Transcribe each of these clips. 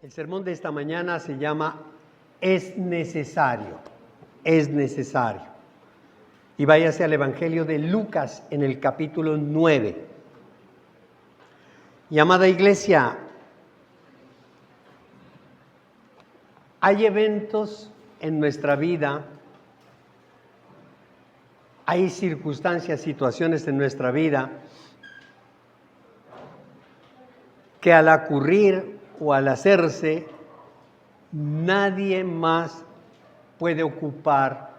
El sermón de esta mañana se llama Es necesario, es necesario. Y váyase al Evangelio de Lucas en el capítulo 9. Y amada iglesia, hay eventos en nuestra vida, hay circunstancias, situaciones en nuestra vida que al ocurrir o al hacerse, nadie más puede ocupar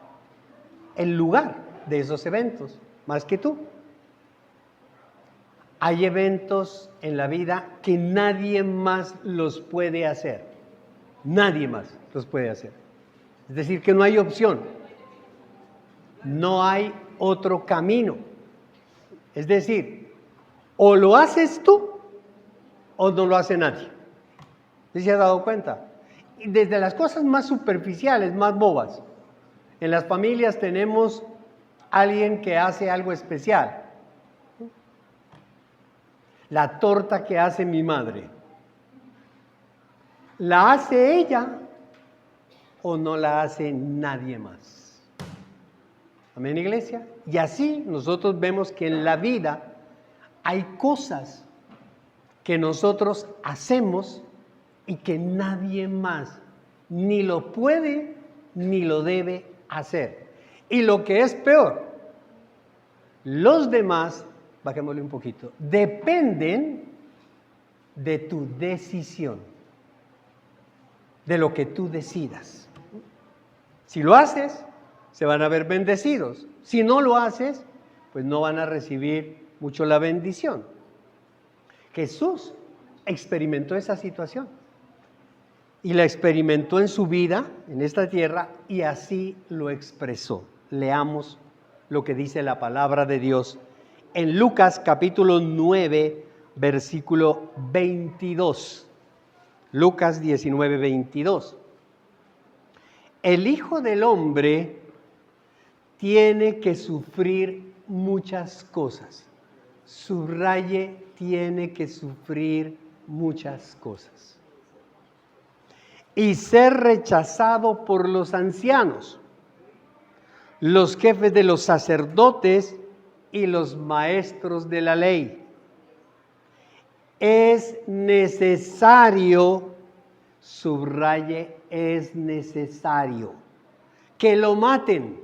el lugar de esos eventos, más que tú. Hay eventos en la vida que nadie más los puede hacer. Nadie más los puede hacer. Es decir, que no hay opción. No hay otro camino. Es decir, o lo haces tú o no lo hace nadie. ¿Se ha dado cuenta? Y desde las cosas más superficiales, más bobas. En las familias tenemos alguien que hace algo especial. La torta que hace mi madre. ¿La hace ella o no la hace nadie más? Amén, iglesia. Y así nosotros vemos que en la vida hay cosas que nosotros hacemos y que nadie más ni lo puede ni lo debe hacer. Y lo que es peor, los demás, bajémosle un poquito, dependen de tu decisión, de lo que tú decidas. Si lo haces, se van a ver bendecidos. Si no lo haces, pues no van a recibir mucho la bendición. Jesús experimentó esa situación. Y la experimentó en su vida, en esta tierra, y así lo expresó. Leamos lo que dice la palabra de Dios en Lucas capítulo 9, versículo 22. Lucas 19, 22. El Hijo del Hombre tiene que sufrir muchas cosas. Subraye, tiene que sufrir muchas cosas. Y ser rechazado por los ancianos, los jefes de los sacerdotes y los maestros de la ley. Es necesario, subraye, es necesario que lo maten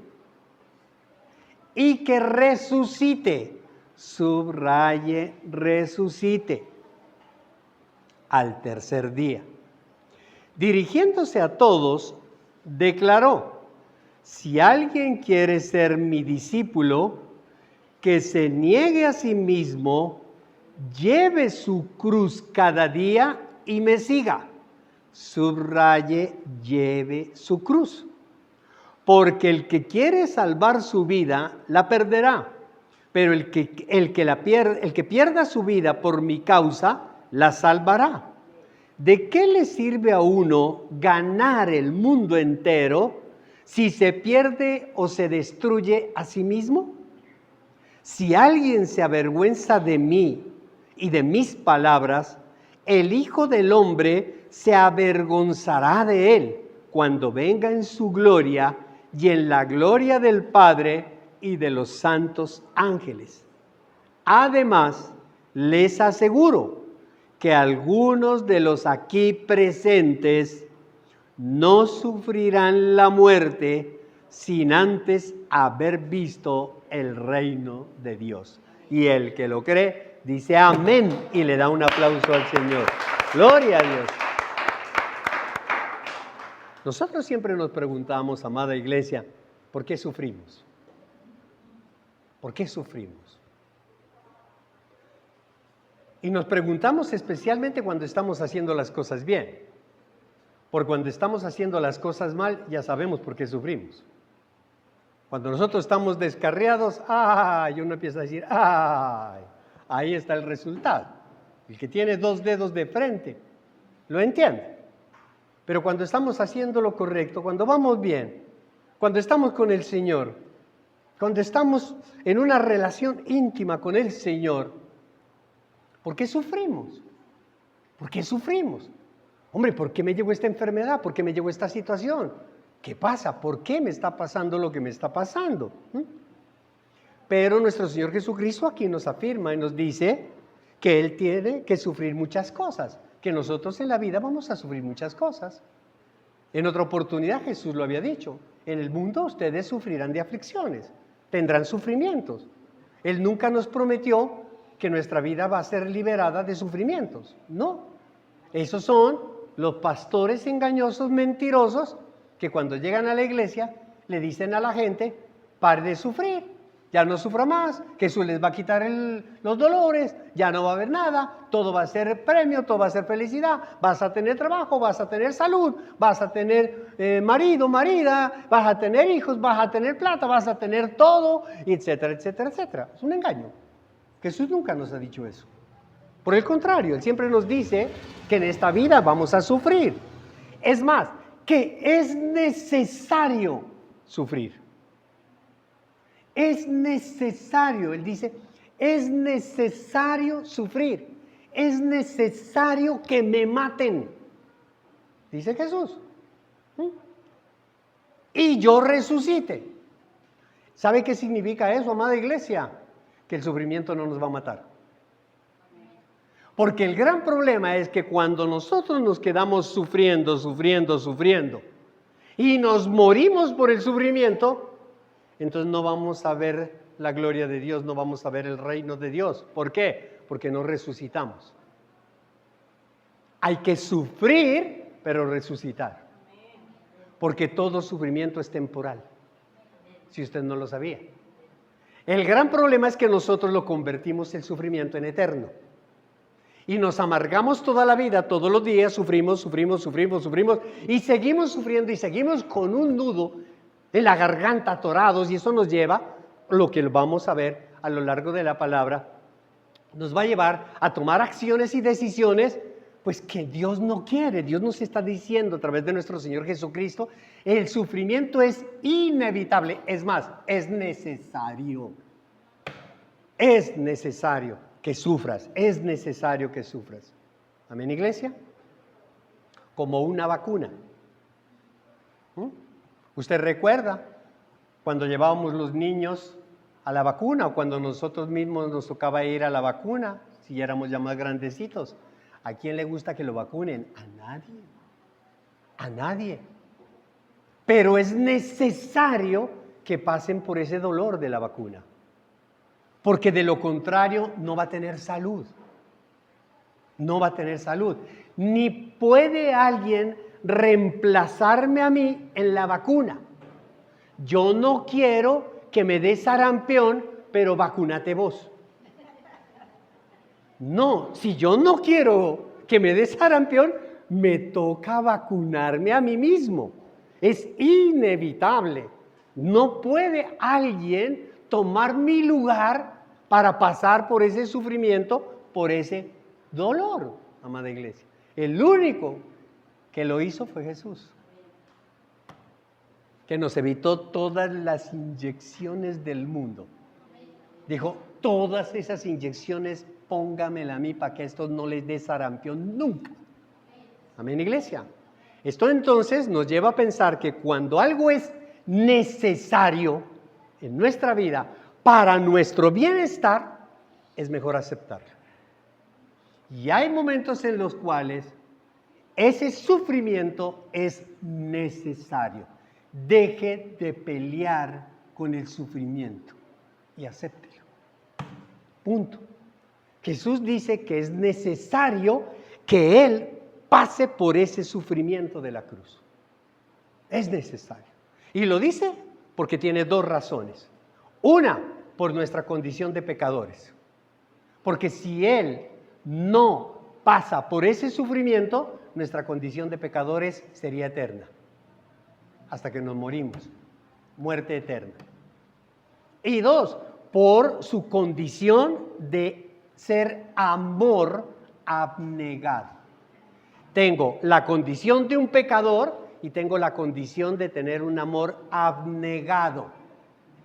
y que resucite, subraye, resucite al tercer día. Dirigiéndose a todos, declaró: si alguien quiere ser mi discípulo, que se niegue a sí mismo, lleve su cruz cada día y me siga. Subraye, lleve su cruz. Porque el que quiere salvar su vida, la perderá. Pero el que pierda su vida por mi causa, la salvará. ¿De qué le sirve a uno ganar el mundo entero si se pierde o se destruye a sí mismo? Si alguien se avergüenza de mí y de mis palabras, el Hijo del Hombre se avergonzará de él cuando venga en su gloria y en la gloria del Padre y de los santos ángeles. Además, les aseguro que algunos de los aquí presentes no sufrirán la muerte sin antes haber visto el reino de Dios. Y el que lo cree dice amén y le da un aplauso al Señor. Gloria a Dios. Nosotros siempre nos preguntamos, amada iglesia, ¿por qué sufrimos? ¿Por qué sufrimos? Y nos preguntamos especialmente cuando estamos haciendo las cosas bien. Porque cuando estamos haciendo las cosas mal, ya sabemos por qué sufrimos. Cuando nosotros estamos descarriados, ¡ay! Uno empieza a decir, ¡ay! Ahí está el resultado. El que tiene dos dedos de frente, lo entiende. Pero cuando estamos haciendo lo correcto, cuando vamos bien, cuando estamos con el Señor, cuando estamos en una relación íntima con el Señor, ¿por qué sufrimos? ¿Por qué sufrimos? Hombre, ¿por qué me llegó esta enfermedad? ¿Por qué me llegó esta situación? ¿Qué pasa? ¿Por qué me está pasando lo que me está pasando? Pero nuestro Señor Jesucristo aquí nos afirma y nos dice que Él tiene que sufrir muchas cosas, que nosotros en la vida vamos a sufrir muchas cosas. En otra oportunidad Jesús lo había dicho, en el mundo ustedes sufrirán de aflicciones, tendrán sufrimientos. Él nunca nos prometió que nuestra vida va a ser liberada de sufrimientos, no. Esos son los pastores engañosos, mentirosos, que cuando llegan a la iglesia le dicen a la gente, pare de sufrir, ya no sufra más, Jesús les va a quitar los dolores, ya no va a haber nada, todo va a ser premio, todo va a ser felicidad, vas a tener trabajo, vas a tener salud, vas a tener marido, marida, vas a tener hijos, vas a tener plata, vas a tener todo, etcétera, etcétera, etcétera. Es un engaño. Jesús nunca nos ha dicho eso. Por el contrario, Él siempre nos dice que en esta vida vamos a sufrir. Es más, que es necesario sufrir. Es necesario, Él dice, es necesario sufrir. Es necesario que me maten, dice Jesús. Y yo resucite. ¿Sabe qué significa eso, amada iglesia? Que el sufrimiento no nos va a matar. Porque el gran problema es que cuando nosotros nos quedamos sufriendo y nos morimos por el sufrimiento, entonces no vamos a ver la gloria de Dios, no vamos a ver el reino de Dios. ¿Por qué? Porque no resucitamos. Hay que sufrir, pero resucitar. Porque todo sufrimiento es temporal, si usted no lo sabía. El gran problema es que nosotros lo convertimos el sufrimiento en eterno. Y nos amargamos toda la vida, todos los días, sufrimos, y seguimos sufriendo y seguimos con un nudo en la garganta atorados, y eso nos lleva, lo que vamos a ver a lo largo de la palabra, nos va a llevar a tomar acciones y decisiones, pues que Dios no quiere. Dios nos está diciendo a través de nuestro Señor Jesucristo, el sufrimiento es inevitable, es más, es necesario. Es necesario que sufras, es necesario que sufras. Amén, iglesia. Como una vacuna. ¿Usted recuerda cuando llevábamos los niños a la vacuna o cuando nosotros mismos nos tocaba ir a la vacuna, si éramos ya más grandecitos? ¿A quién le gusta que lo vacunen? A nadie. A nadie. Pero es necesario que pasen por ese dolor de la vacuna. Porque de lo contrario no va a tener salud. No va a tener salud. Ni puede alguien reemplazarme a mí en la vacuna. Yo no quiero que me dé sarampión, pero vacúnate vos. No, si yo no quiero que me dé sarampión, me toca vacunarme a mí mismo. Es inevitable. No puede alguien tomar mi lugar para pasar por ese sufrimiento, por ese dolor, amada iglesia. El único que lo hizo fue Jesús, que nos evitó todas las inyecciones del mundo. Dijo, todas esas inyecciones póngamela a mí para que estos no les dé sarampión nunca. Amén, iglesia. Esto entonces nos lleva a pensar que cuando algo es necesario en nuestra vida para nuestro bienestar, es mejor aceptarlo. Y hay momentos en los cuales ese sufrimiento es necesario. Deje de pelear con el sufrimiento y acéptelo. Punto. Jesús dice que es necesario que Él pase por ese sufrimiento de la cruz. Es necesario. Y lo dice porque tiene dos razones. Una, por nuestra condición de pecadores. Porque si Él no pasa por ese sufrimiento, nuestra condición de pecadores sería eterna. Hasta que nos morimos. Muerte eterna. Y dos, por su condición de ser amor abnegado. Tengo la condición de un pecador y tengo la condición de tener un amor abnegado.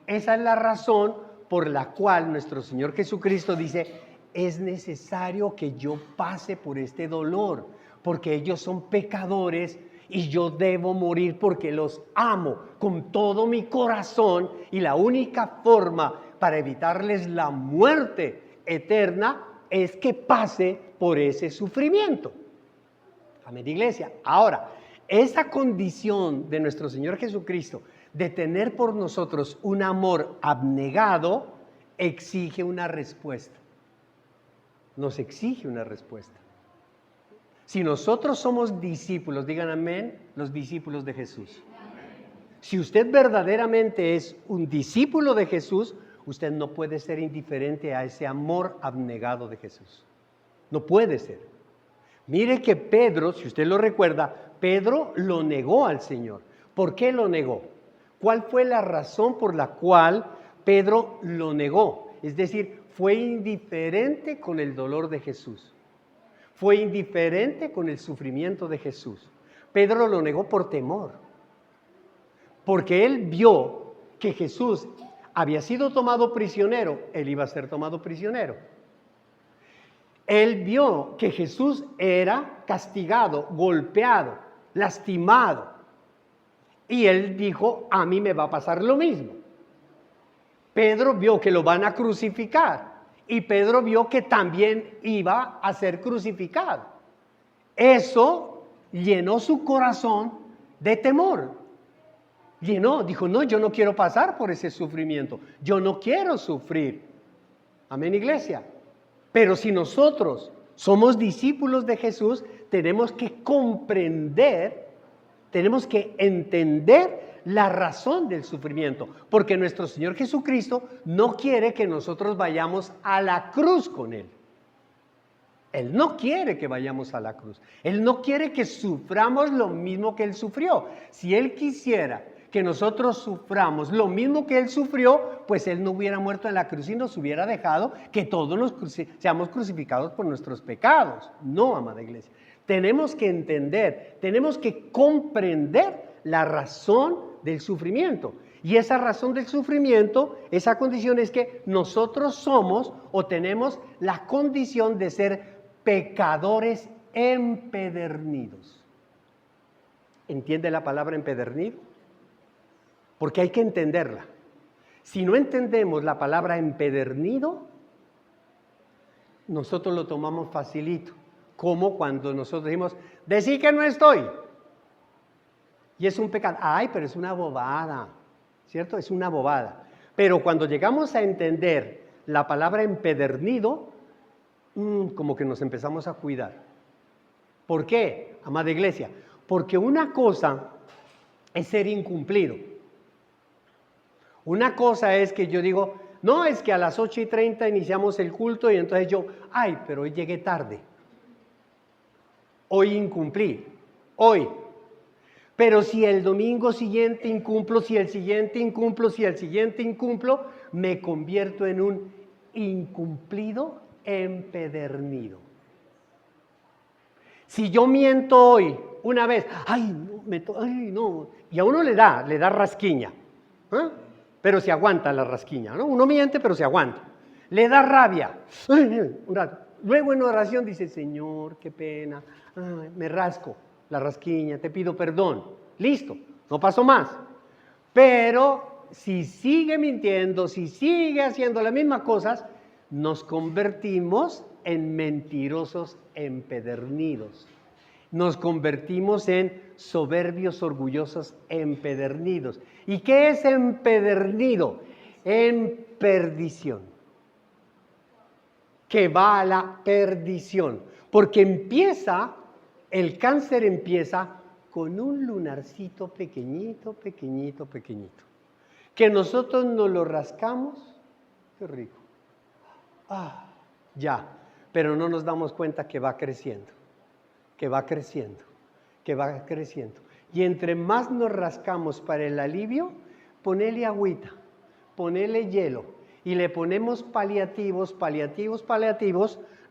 Esa es la razón por la cual nuestro Señor Jesucristo dice, es necesario que yo pase por este dolor, porque ellos son pecadores y yo debo morir porque los amo con todo mi corazón, y la única forma para evitarles la muerte eterna es que pase por ese sufrimiento. Amén, iglesia. Ahora, esa condición de nuestro Señor Jesucristo de tener por nosotros un amor abnegado exige una respuesta. Nos exige una respuesta. Si nosotros somos discípulos, digan amén, los discípulos de Jesús. Si usted verdaderamente es un discípulo de Jesús, usted no puede ser indiferente a ese amor abnegado de Jesús. No puede ser. Mire que Pedro, si usted lo recuerda, Pedro lo negó al Señor. ¿Por qué lo negó? ¿Cuál fue la razón por la cual Pedro lo negó? Es decir, fue indiferente con el dolor de Jesús. Fue indiferente con el sufrimiento de Jesús. Pedro lo negó por temor, porque él vio que Jesús había sido tomado prisionero, él iba a ser tomado prisionero. Él vio que Jesús era castigado, golpeado, lastimado, y él dijo, a mí me va a pasar lo mismo. Pedro vio que lo van a crucificar, y Pedro vio que también iba a ser crucificado. Eso llenó su corazón de temor. Dijo, no, yo no quiero pasar por ese sufrimiento. Yo no quiero sufrir. Amén, iglesia. Pero si nosotros somos discípulos de Jesús, tenemos que comprender, tenemos que entender la razón del sufrimiento, porque nuestro Señor Jesucristo no quiere que nosotros vayamos a la cruz con Él. Él no quiere que vayamos a la cruz. Él no quiere que suframos lo mismo que Él sufrió. Si Él quisiera que nosotros suframos lo mismo que Él sufrió, pues Él no hubiera muerto en la cruz y nos hubiera dejado que todos seamos crucificados por nuestros pecados. No, amada iglesia. Tenemos que entender, tenemos que comprender la razón del sufrimiento. Y esa razón del sufrimiento, esa condición es que nosotros somos o tenemos la condición de ser pecadores empedernidos. ¿Entiende la palabra empedernido? Porque hay que entenderla. Si no entendemos la palabra empedernido, nosotros lo tomamos facilito. Como cuando nosotros decimos, decí que no estoy. Y es un pecado. Ay, pero es una bobada, ¿cierto? Es una bobada. Pero cuando llegamos a entender la palabra empedernido, como que nos empezamos a cuidar. ¿Por qué, amada iglesia? Porque una cosa es ser incumplido. Una cosa es que yo digo, no, es que a las 8:30 iniciamos el culto y entonces yo, ay, pero hoy llegué tarde. Hoy incumplí, hoy. Pero si el domingo siguiente incumplo, si el siguiente incumplo, si el siguiente incumplo, me convierto en un incumplido empedernido. Si yo miento hoy una vez, ay, no, y a uno le da rasquiña, ¿eh? Pero se aguanta la rasquiña, ¿no? Uno miente, pero se aguanta. Le da rabia. Luego en oración dice, Señor, qué pena, ay, me rasco la rasquiña, te pido perdón. Listo, no pasó más. Pero si sigue mintiendo, si sigue haciendo las mismas cosas, nos convertimos en mentirosos empedernidos. Nos convertimos en soberbios, orgullosos empedernidos. ¿Y qué es empedernido? En perdición. Que va a la perdición. Porque el cáncer empieza con un lunarcito pequeñito, pequeñito, pequeñito. Que nosotros nos lo rascamos, qué rico. Ya, pero no nos damos cuenta que va creciendo, que va creciendo, que va creciendo. Y entre más nos rascamos para el alivio, ponele agüita, ponele hielo y le ponemos paliativos,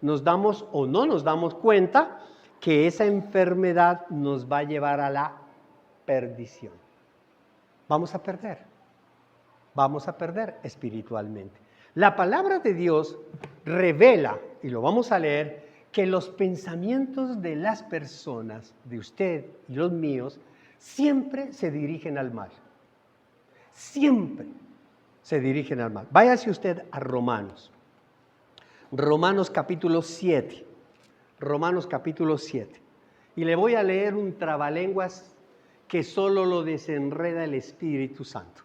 nos damos o no nos damos cuenta que esa enfermedad nos va a llevar a la perdición. Vamos a perder espiritualmente. La palabra de Dios revela, y lo vamos a leer, que los pensamientos de las personas, de usted y los míos, siempre se dirigen al mal. Siempre se dirigen al mal. Váyase usted a Romanos. Romanos capítulo 7. Romanos capítulo 7. Y le voy a leer un trabalenguas que solo lo desenreda el Espíritu Santo.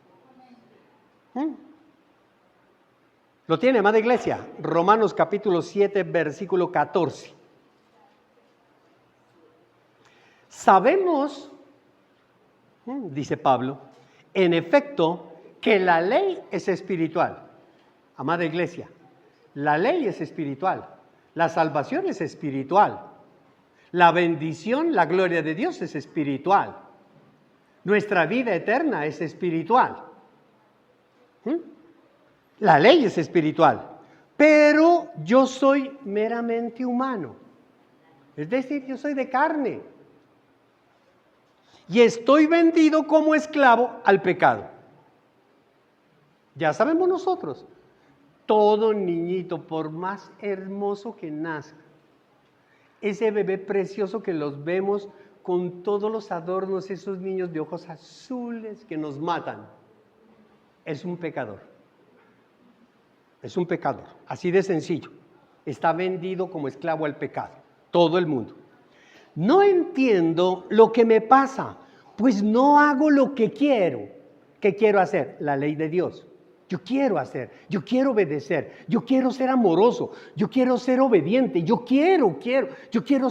¿Lo tiene, amada iglesia? Romanos capítulo 7, versículo 14. Sabemos, dice Pablo, en efecto, que la ley es espiritual. Amada iglesia, la ley es espiritual. La salvación es espiritual. La bendición, la gloria de Dios es espiritual. Nuestra vida eterna es espiritual. La ley es espiritual, pero yo soy meramente humano. Es decir, yo soy de carne. Y estoy vendido como esclavo al pecado. Ya sabemos nosotros, todo niñito, por más hermoso que nazca, ese bebé precioso que los vemos con todos los adornos, esos niños de ojos azules que nos matan, es un pecador. Es un pecador, así de sencillo. Está vendido como esclavo al pecado, todo el mundo. No entiendo lo que me pasa, pues no hago lo que quiero. ¿Qué quiero hacer? La ley de Dios. Yo quiero hacer, yo quiero obedecer, yo quiero ser amoroso, yo quiero ser obediente, yo quiero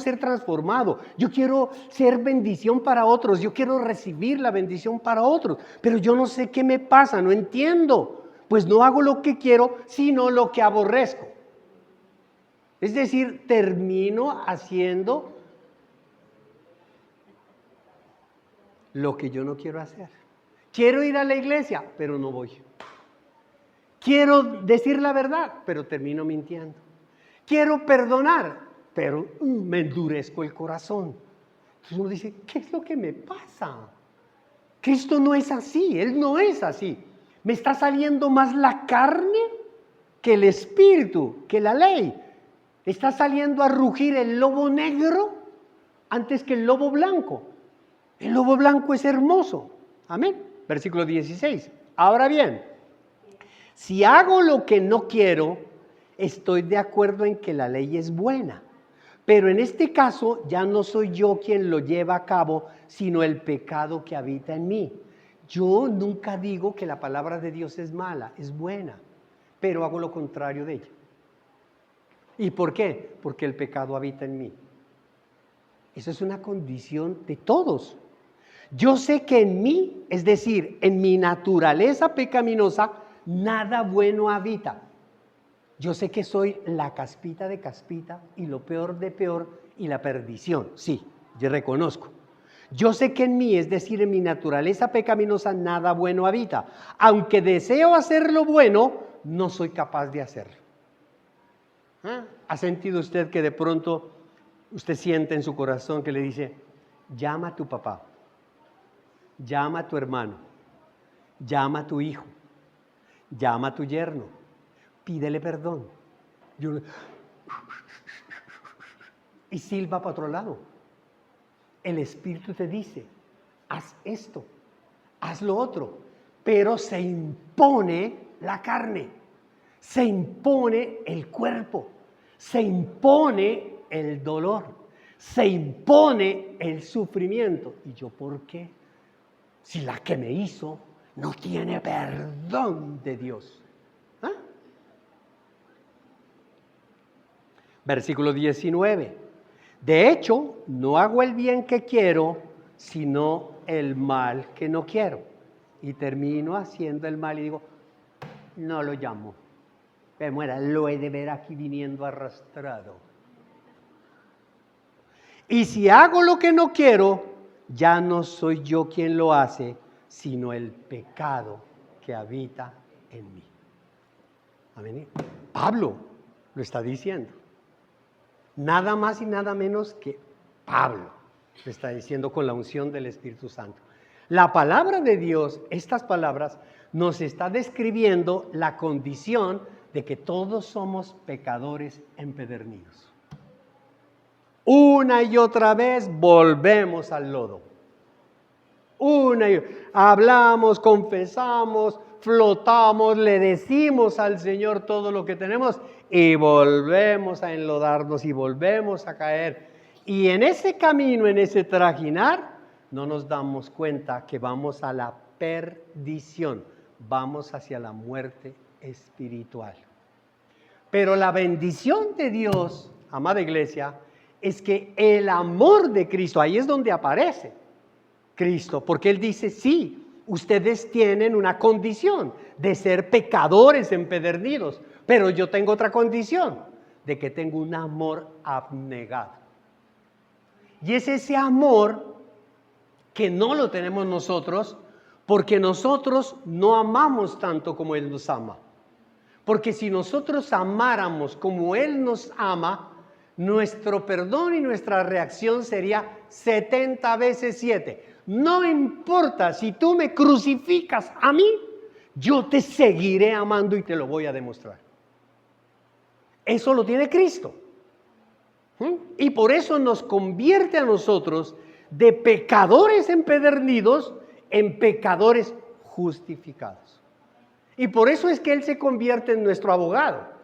ser transformado, yo quiero ser bendición para otros, yo quiero recibir la bendición para otros, pero yo no sé qué me pasa, no entiendo. Pues no hago lo que quiero, sino lo que aborrezco. Es decir, termino haciendo lo que yo no quiero hacer. Quiero ir a la iglesia, pero no voy. Quiero decir la verdad, pero termino mintiendo. Quiero perdonar, pero me endurezco el corazón. Entonces uno dice, ¿qué es lo que me pasa? Cristo no es así, Él no es así. Me está saliendo más la carne que el espíritu, que la ley. Está saliendo a rugir el lobo negro antes que el lobo blanco. El lobo blanco es hermoso. Amén. Versículo 16. Ahora bien, si hago lo que no quiero, estoy de acuerdo en que la ley es buena. Pero en este caso ya no soy yo quien lo lleva a cabo, sino el pecado que habita en mí. Yo nunca digo que la palabra de Dios es mala, es buena, pero hago lo contrario de ella. ¿Y por qué? Porque el pecado habita en mí. Eso es una condición de todos. Yo sé que en mí, es decir, en mi naturaleza pecaminosa, nada bueno habita. Yo sé que soy la caspita de caspita y lo peor de peor y la perdición. Sí, yo reconozco. Yo sé que en mí, es decir, en mi naturaleza pecaminosa, nada bueno habita. Aunque deseo hacer lo bueno, no soy capaz de hacerlo. ¿Ha sentido usted que de pronto usted siente en su corazón que le dice, llama a tu papá, llama a tu hermano, llama a tu hijo, llama a tu yerno, pídele perdón? Y silba para otro lado. El Espíritu te dice, haz esto, haz lo otro, pero se impone la carne, se impone el cuerpo, se impone el dolor, se impone el sufrimiento. ¿Y yo por qué? Si la que me hizo no tiene perdón de Dios. Versículo 19. De hecho, no hago el bien que quiero, sino el mal que no quiero. Y termino haciendo el mal y digo, no lo llamo. Me muera, lo he de ver aquí viniendo arrastrado. Y si hago lo que no quiero, ya no soy yo quien lo hace, sino el pecado que habita en mí. Amén. Pablo lo está diciendo. Nada más y nada menos que Pablo lo está diciendo con la unción del Espíritu Santo. La palabra de Dios, estas palabras, nos está describiendo la condición de que todos somos pecadores empedernidos. Una y otra vez volvemos al lodo. Hablamos, confesamos, flotamos, le decimos al Señor todo lo que tenemos y volvemos a enlodarnos y volvemos a caer. Y en ese camino, en ese trajinar, no nos damos cuenta que vamos a la perdición, vamos hacia la muerte espiritual. Pero la bendición de Dios, amada iglesia, es que el amor de Cristo, ahí es donde aparece Cristo, porque Él dice, sí, ustedes tienen una condición de ser pecadores empedernidos, pero yo tengo otra condición, de que tengo un amor abnegado. Y es ese amor que no lo tenemos nosotros, porque nosotros no amamos tanto como Él nos ama. Porque si nosotros amáramos como Él nos ama, nuestro perdón y nuestra reacción sería 70 veces 7. No importa si tú me crucificas a mí, yo te seguiré amando y te lo voy a demostrar. Eso lo tiene Cristo. Y por eso nos convierte a nosotros de pecadores empedernidos en pecadores justificados. Y por eso es que Él se convierte en nuestro abogado.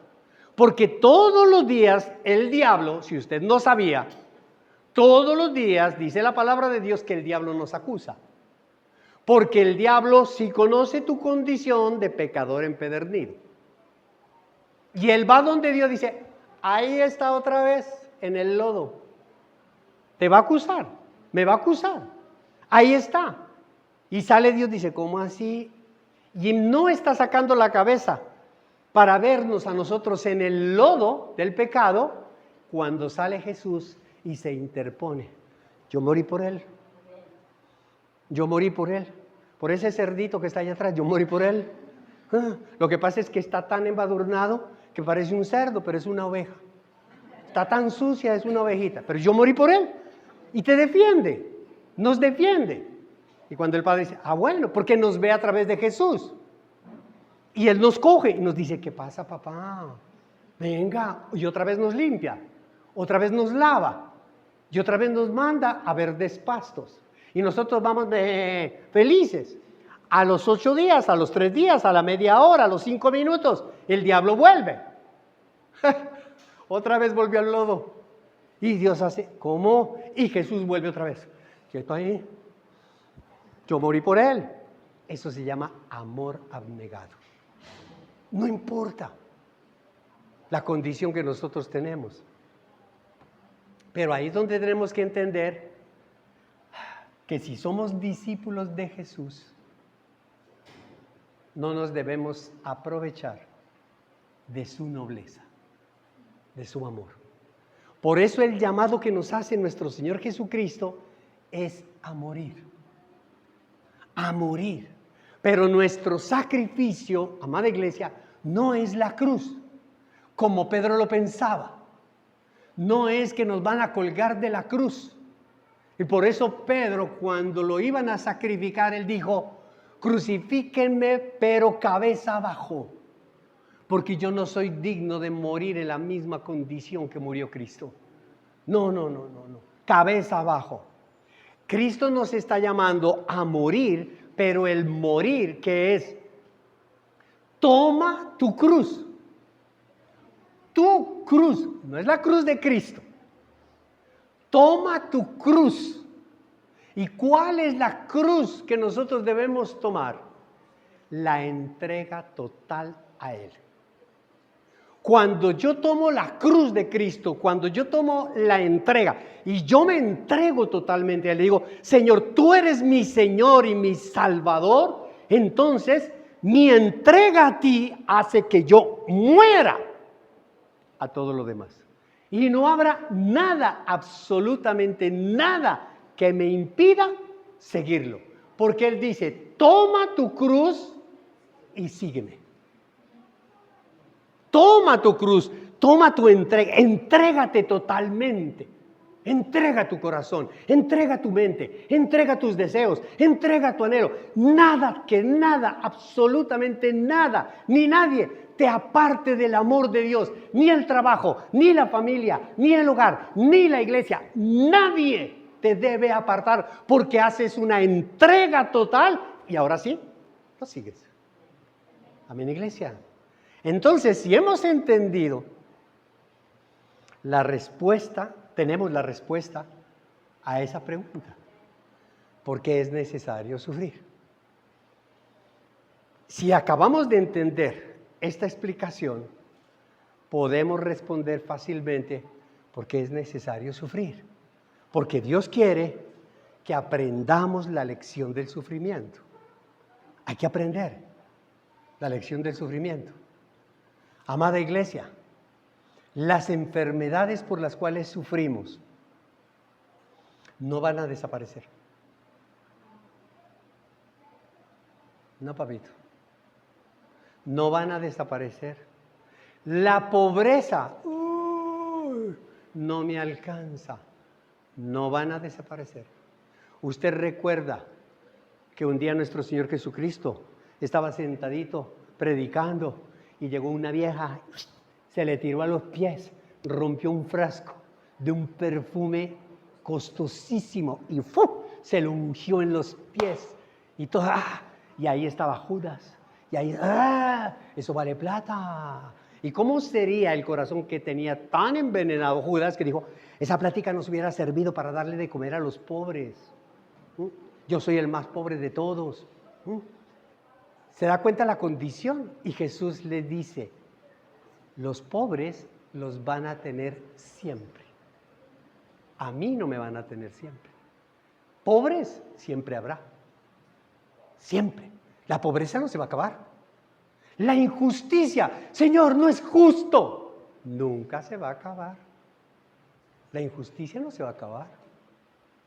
Porque todos los días el diablo, si usted no sabía, todos los días dice la palabra de Dios que el diablo nos acusa. Porque el diablo sí conoce tu condición de pecador empedernido. Y él va donde Dios dice, ahí está otra vez en el lodo. Te va a acusar, me va a acusar. Ahí está. Y sale Dios, dice, ¿cómo así? Y no está sacando la cabeza para vernos a nosotros en el lodo del pecado, cuando sale Jesús y se interpone. Yo morí por Él. Yo morí por Él. Por ese cerdito que está allá atrás, yo morí por Él. Lo que pasa es que está tan embadurnado que parece un cerdo, pero es una oveja. Está tan sucia, es una ovejita. Pero yo morí por Él. Y te defiende, nos defiende. Y cuando el Padre dice, bueno, porque nos ve a través de Jesús. Y Él nos coge y nos dice, ¿qué pasa, papá? Venga, y otra vez nos limpia, otra vez nos lava, y otra vez nos manda a verdes pastos. Y nosotros vamos felices. A los 8 días, a los 3 días, a la media hora, a los 5 minutos, el diablo vuelve. Otra vez volvió al lodo. Y Dios hace, ¿cómo? Y Jesús vuelve otra vez. Quieto ahí. Yo morí por Él. Eso se llama amor abnegado. No importa la condición que nosotros tenemos. Pero ahí es donde tenemos que entender que si somos discípulos de Jesús, no nos debemos aprovechar de su nobleza, de su amor. Por eso el llamado que nos hace nuestro Señor Jesucristo es a morir. A morir. Pero nuestro sacrificio, amada iglesia, no es la cruz, como Pedro lo pensaba. No es que nos van a colgar de la cruz. Y por eso Pedro, cuando lo iban a sacrificar, él dijo, crucifíquenme, pero cabeza abajo, porque yo no soy digno de morir en la misma condición que murió Cristo. No. Cabeza abajo. Cristo nos está llamando a morir, pero el morir, que es, toma tu cruz. Tu cruz, no es la cruz de Cristo. Toma tu cruz. ¿Y cuál es la cruz que nosotros debemos tomar? La entrega total a Él. Cuando yo tomo la cruz de Cristo, cuando yo tomo la entrega y yo me entrego totalmente a Él, le digo, Señor, tú eres mi Señor y mi Salvador, entonces mi entrega a ti hace que yo muera a todo lo demás. Y no habrá nada, absolutamente nada, que me impida seguirlo. Porque Él dice, toma tu cruz y sígueme. Toma tu cruz, toma tu entrega, entrégate totalmente. Entrega tu corazón, entrega tu mente, entrega tus deseos, entrega tu anhelo. Nada, que nada, absolutamente nada, ni nadie te aparte del amor de Dios. Ni el trabajo, ni la familia, ni el hogar, ni la iglesia. Nadie te debe apartar porque haces una entrega total y ahora sí, lo sigues. Amén, iglesia. Entonces, si hemos entendido la respuesta, tenemos la respuesta a esa pregunta. ¿Por qué es necesario sufrir? Si acabamos de entender esta explicación, podemos responder fácilmente por qué es necesario sufrir. Porque Dios quiere que aprendamos la lección del sufrimiento. Hay que aprender la lección del sufrimiento. Amada iglesia, las enfermedades por las cuales sufrimos no van a desaparecer. No, papito. No van a desaparecer. La pobreza, no me alcanza. No van a desaparecer. Usted recuerda que un día nuestro Señor Jesucristo estaba sentadito predicando y llegó una vieja, se le tiró a los pies, rompió un frasco de un perfume costosísimo y se lo ungió en los pies y todo, y ahí estaba Judas, y ahí, eso vale plata. ¿Y cómo sería el corazón que tenía tan envenenado Judas que dijo, esa plática nos hubiera servido para darle de comer a los pobres? Yo soy el más pobre de todos. Se da cuenta la condición y Jesús le dice, los pobres los van a tener siempre. A mí no me van a tener siempre. Pobres siempre habrá. Siempre. La pobreza no se va a acabar. La injusticia, Señor, no es justo. Nunca se va a acabar. La injusticia no se va a acabar.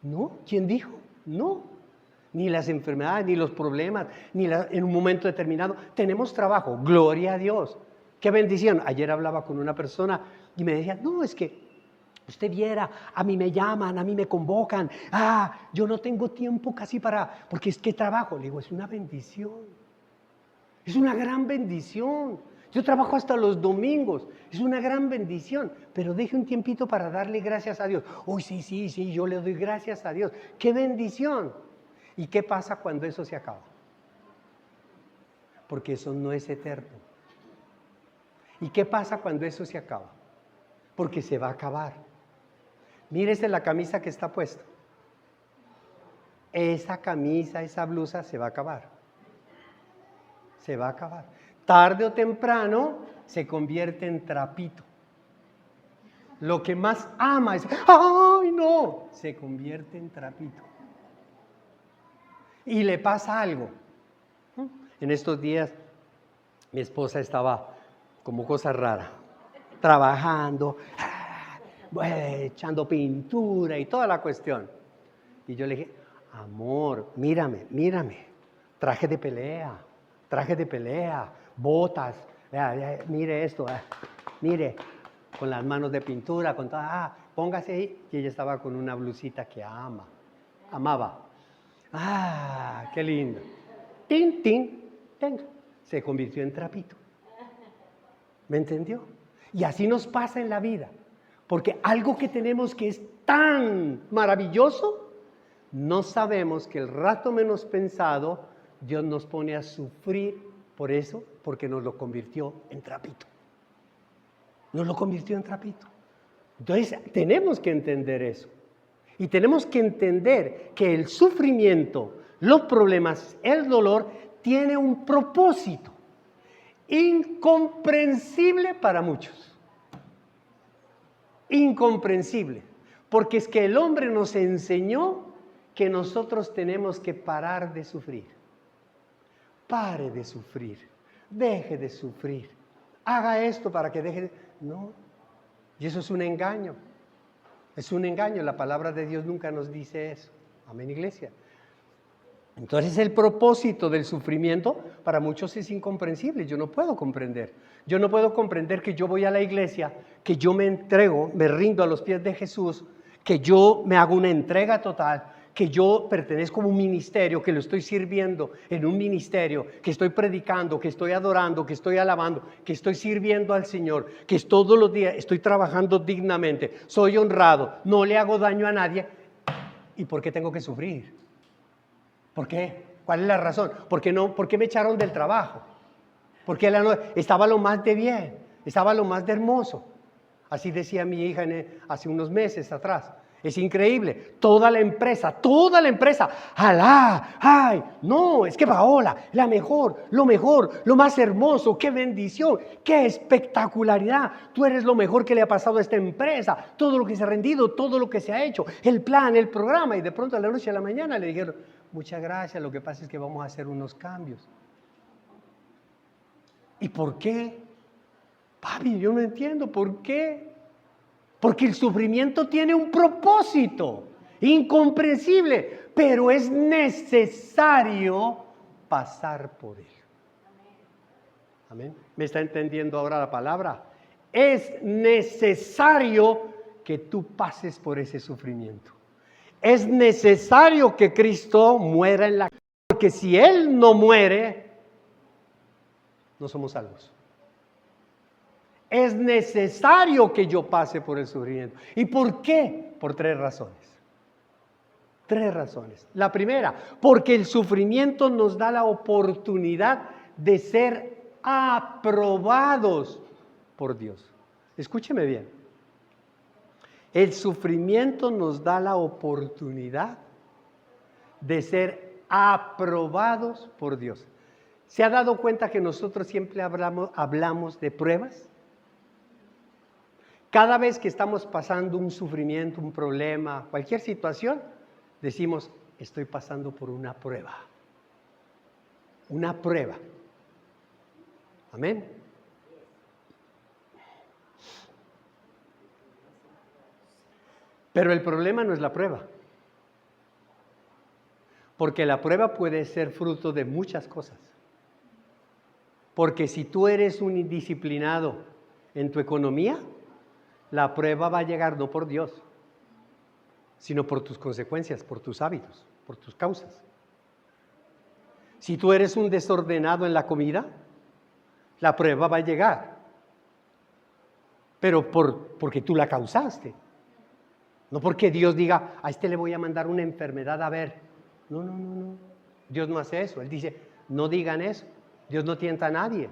¿No? ¿Quién dijo? No. Ni las enfermedades, ni los problemas, en un momento determinado. Tenemos trabajo, gloria a Dios. ¡Qué bendición! Ayer hablaba con una persona y me decía, no, es que usted viera, a mí me llaman, a mí me convocan. Yo no tengo tiempo casi porque es que trabajo. Le digo, es una bendición. Es una gran bendición. Yo trabajo hasta los domingos. Es una gran bendición. Pero deje un tiempito para darle gracias a Dios. Uy, sí, yo le doy gracias a Dios. ¡Qué bendición! ¿Y qué pasa cuando eso se acaba? Porque eso no es eterno. ¿Y qué pasa cuando eso se acaba? Porque se va a acabar. Mírese la camisa que está puesta. Esa camisa, esa blusa se va a acabar. Se va a acabar. Tarde o temprano se convierte en trapito. Lo que más ama es, ¡ay, no! Se convierte en trapito. Y le pasa algo. En estos días mi esposa estaba como cosa rara, trabajando, echando pintura y toda la cuestión. Y yo le dije, amor, mírame, traje de pelea, botas, mire esto, mire, con las manos de pintura, con todo, póngase ahí. Y ella estaba con una blusita que amaba. Qué lindo. Tin, tenga. Se convirtió en trapito. ¿Me entendió? Y así nos pasa en la vida. Porque algo que tenemos que es tan maravilloso, no sabemos que el rato menos pensado, Dios nos pone a sufrir por eso, porque nos lo convirtió en trapito. Nos lo convirtió en trapito. Entonces, tenemos que entender eso. Y tenemos que entender que el sufrimiento, los problemas, el dolor, tiene un propósito incomprensible para muchos. Incomprensible. Porque es que el hombre nos enseñó que nosotros tenemos que parar de sufrir. Pare de sufrir. Deje de sufrir. Haga esto para que deje de... No. Y eso es un engaño. Es un engaño. La palabra de Dios nunca nos dice eso. Amén, iglesia. Entonces el propósito del sufrimiento para muchos es incomprensible. Yo no puedo comprender. Yo no puedo comprender que yo voy a la iglesia, que yo me entrego, me rindo a los pies de Jesús, que yo me hago una entrega total, que yo pertenezco a un ministerio, que lo estoy sirviendo en un ministerio, que estoy predicando, que estoy adorando, que estoy alabando, que estoy sirviendo al Señor, que todos los días estoy trabajando dignamente, soy honrado, no le hago daño a nadie. ¿Y por qué tengo que sufrir? ¿Por qué? ¿Cuál es la razón? ¿Por qué me echaron del trabajo? Porque estaba lo más de bien, estaba lo más de hermoso. Así decía mi hija hace unos meses atrás. Es increíble, toda la empresa, ¡alá! ¡Ay! No, es que Paola, la mejor, lo más hermoso, qué bendición, qué espectacularidad. Tú eres lo mejor que le ha pasado a esta empresa, todo lo que se ha rendido, todo lo que se ha hecho, el plan, el programa. Y de pronto a la noche a la mañana le dijeron, muchas gracias, lo que pasa es que vamos a hacer unos cambios. ¿Y por qué? Papi, yo no entiendo, ¿por qué? Porque el sufrimiento tiene un propósito incomprensible, pero es necesario pasar por él. Amén. ¿Me está entendiendo ahora la palabra? Es necesario que tú pases por ese sufrimiento. Es necesario que Cristo muera en la cruz, porque si Él no muere, no somos salvos. Es necesario que yo pase por el sufrimiento. ¿Y por qué? Por 3 razones. 3 razones. La primera, porque el sufrimiento nos da la oportunidad de ser aprobados por Dios. Escúcheme bien. El sufrimiento nos da la oportunidad de ser aprobados por Dios. ¿Se ha dado cuenta que nosotros siempre hablamos de pruebas? Cada vez que estamos pasando un sufrimiento, un problema, cualquier situación, decimos, estoy pasando por una prueba. Una prueba. Amén. Pero el problema no es la prueba. Porque la prueba puede ser fruto de muchas cosas. Porque si tú eres un indisciplinado en tu economía, la prueba va a llegar no por Dios, sino por tus consecuencias, por tus hábitos, por tus causas. Si tú eres un desordenado en la comida, la prueba va a llegar, pero porque tú la causaste. No porque Dios diga, a este le voy a mandar una enfermedad a ver. No. Dios no hace eso. Él dice, no digan eso. Dios no tienta a nadie.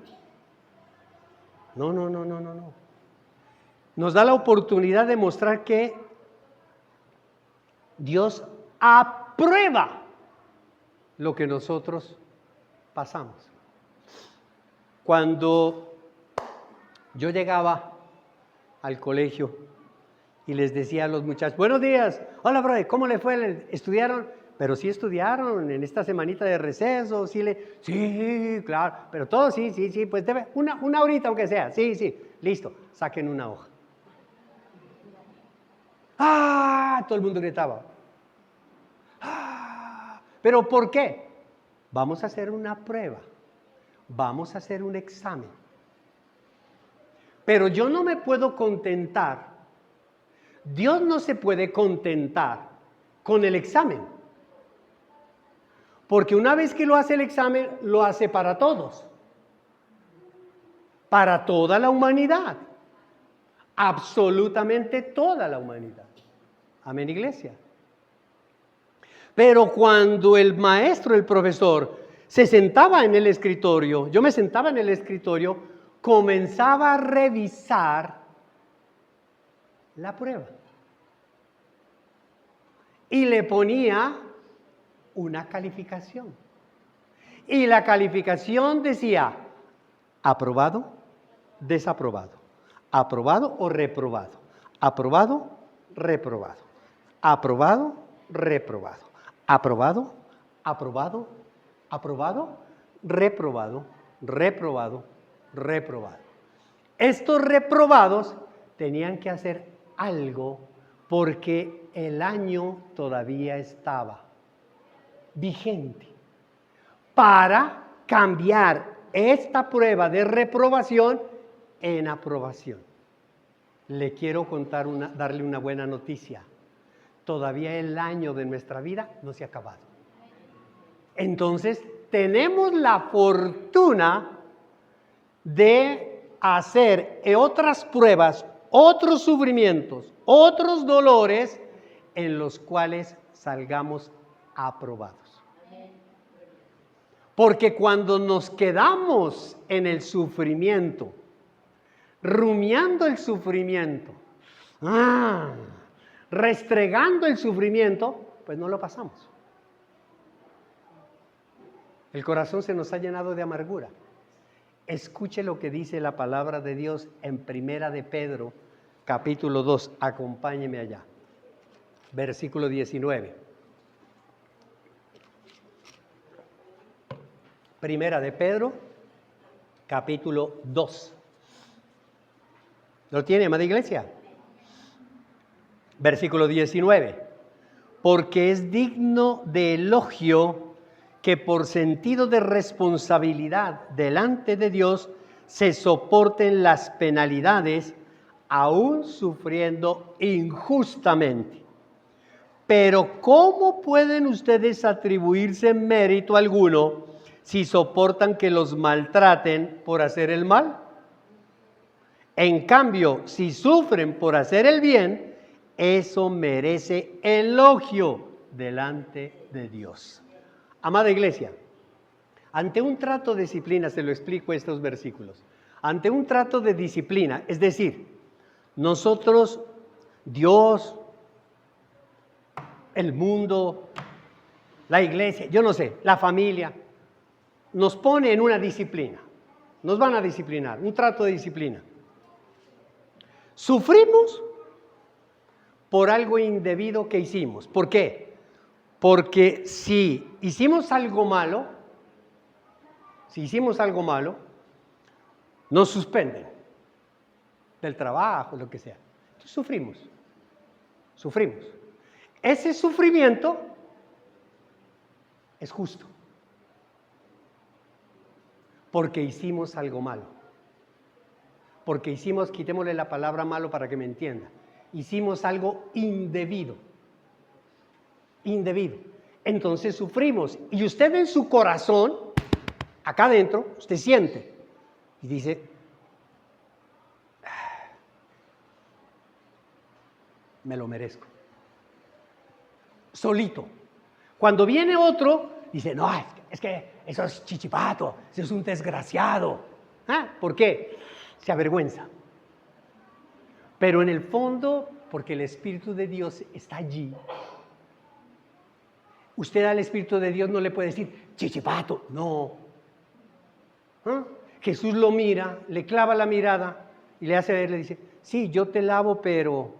No. Nos da la oportunidad de mostrar que Dios aprueba lo que nosotros pasamos. Cuando yo llegaba al colegio y les decía a los muchachos, buenos días, hola brother, ¿cómo le fue? ¿Estudiaron? Pero sí estudiaron en esta semanita de receso, sí, claro, pero todos sí, pues debe, una horita aunque sea, sí, listo, saquen una hoja. ¡Ah! Todo el mundo gritaba. ¡Ah! ¿Pero por qué? Vamos a hacer una prueba. Vamos a hacer un examen. Pero yo no me puedo contentar. Dios no se puede contentar con el examen. Porque una vez que lo hace el examen, lo hace para todos. Para toda la humanidad. Absolutamente toda la humanidad. Amén, iglesia. Pero cuando el maestro, el profesor, se sentaba en el escritorio, yo me sentaba en el escritorio, comenzaba a revisar la prueba. Y le ponía una calificación. Y la calificación decía, aprobado, desaprobado, aprobado o reprobado, aprobado, reprobado, aprobado, reprobado, aprobado, aprobado, reprobado, reprobado. Estos reprobados tenían que hacer algo porque el año todavía estaba vigente para cambiar esta prueba de reprobación en aprobación. Le quiero contar darle una buena noticia. todavía el año de nuestra vida no se ha acabado. Entonces, tenemos la fortuna de hacer otras pruebas, otros sufrimientos, otros dolores en los cuales salgamos aprobados. Porque cuando nos quedamos en el sufrimiento, rumiando el sufrimiento, restregando el sufrimiento, pues no lo pasamos. El corazón se nos ha llenado de amargura. Escuche lo que dice la palabra de Dios en Primera de Pedro, capítulo 2. Acompáñeme allá. Versículo 19. Primera de Pedro, capítulo 2. ¿Lo tiene, amada iglesia? Versículo 19. Porque es digno de elogio que por sentido de responsabilidad delante de Dios se soporten las penalidades, aún sufriendo injustamente. Pero ¿cómo pueden ustedes atribuirse mérito alguno si soportan que los maltraten por hacer el mal? En cambio, si sufren por hacer el bien, eso merece elogio delante de Dios. Amada iglesia, ante un trato de disciplina, se lo explico estos versículos, ante un trato de disciplina, es decir, nosotros, Dios, el mundo, la iglesia, yo no sé, la familia, nos pone en una disciplina, nos van a disciplinar, un trato de disciplina. Sufrimos por algo indebido que hicimos. ¿Por qué? Porque si hicimos algo malo, nos suspenden del trabajo, lo que sea. Entonces sufrimos. Ese sufrimiento es justo, porque hicimos algo malo. Porque quitémosle la palabra malo para que me entienda, hicimos algo indebido. Entonces sufrimos. Y usted en su corazón, acá adentro, usted siente y dice, me lo merezco. Solito. Cuando viene otro, dice, no, es que eso es chichipato, eso es un desgraciado. ¿Por qué? Se avergüenza. Pero en el fondo, porque el Espíritu de Dios está allí, usted al Espíritu de Dios no le puede decir, chichipato, no. Jesús lo mira, le clava la mirada y le hace ver, le dice, sí, yo te lavo, pero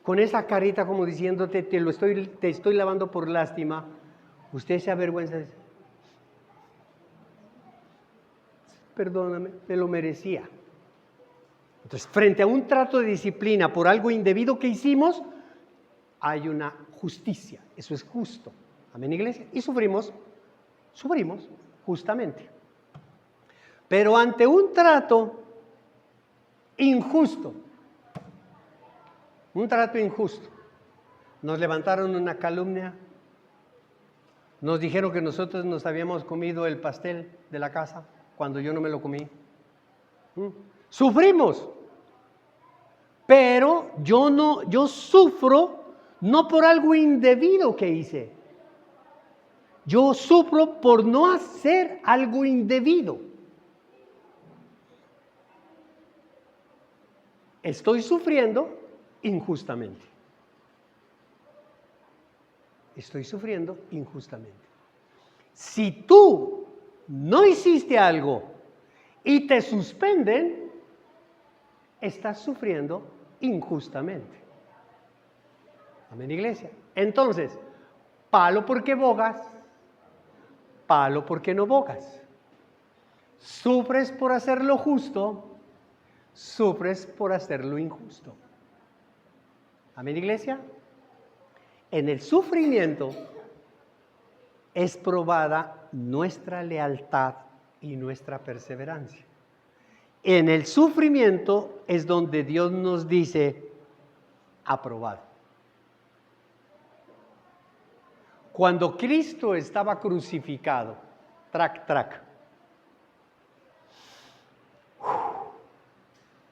con esa carita como diciéndote, te estoy lavando por lástima, usted se avergüenza y dice, perdóname, me lo merecía. Entonces, frente a un trato de disciplina por algo indebido que hicimos, hay una justicia, eso es justo. Amén, iglesia. Y sufrimos justamente. Pero ante un trato injusto, nos levantaron una calumnia, nos dijeron que nosotros nos habíamos comido el pastel de la casa cuando yo no me lo comí. Sufrimos, pero yo sufro no por algo indebido que hice. Yo sufro por no hacer algo indebido. Estoy sufriendo injustamente. Si tú no hiciste algo y te suspenden, estás sufriendo injustamente. Amén, iglesia. Entonces, palo porque bogas, palo porque no bogas. Sufres por hacer lo justo, sufres por hacer lo injusto. Amén, iglesia. En el sufrimiento es probada nuestra lealtad y nuestra perseverancia. En el sufrimiento es donde Dios nos dice, aprobado. Cuando Cristo estaba crucificado,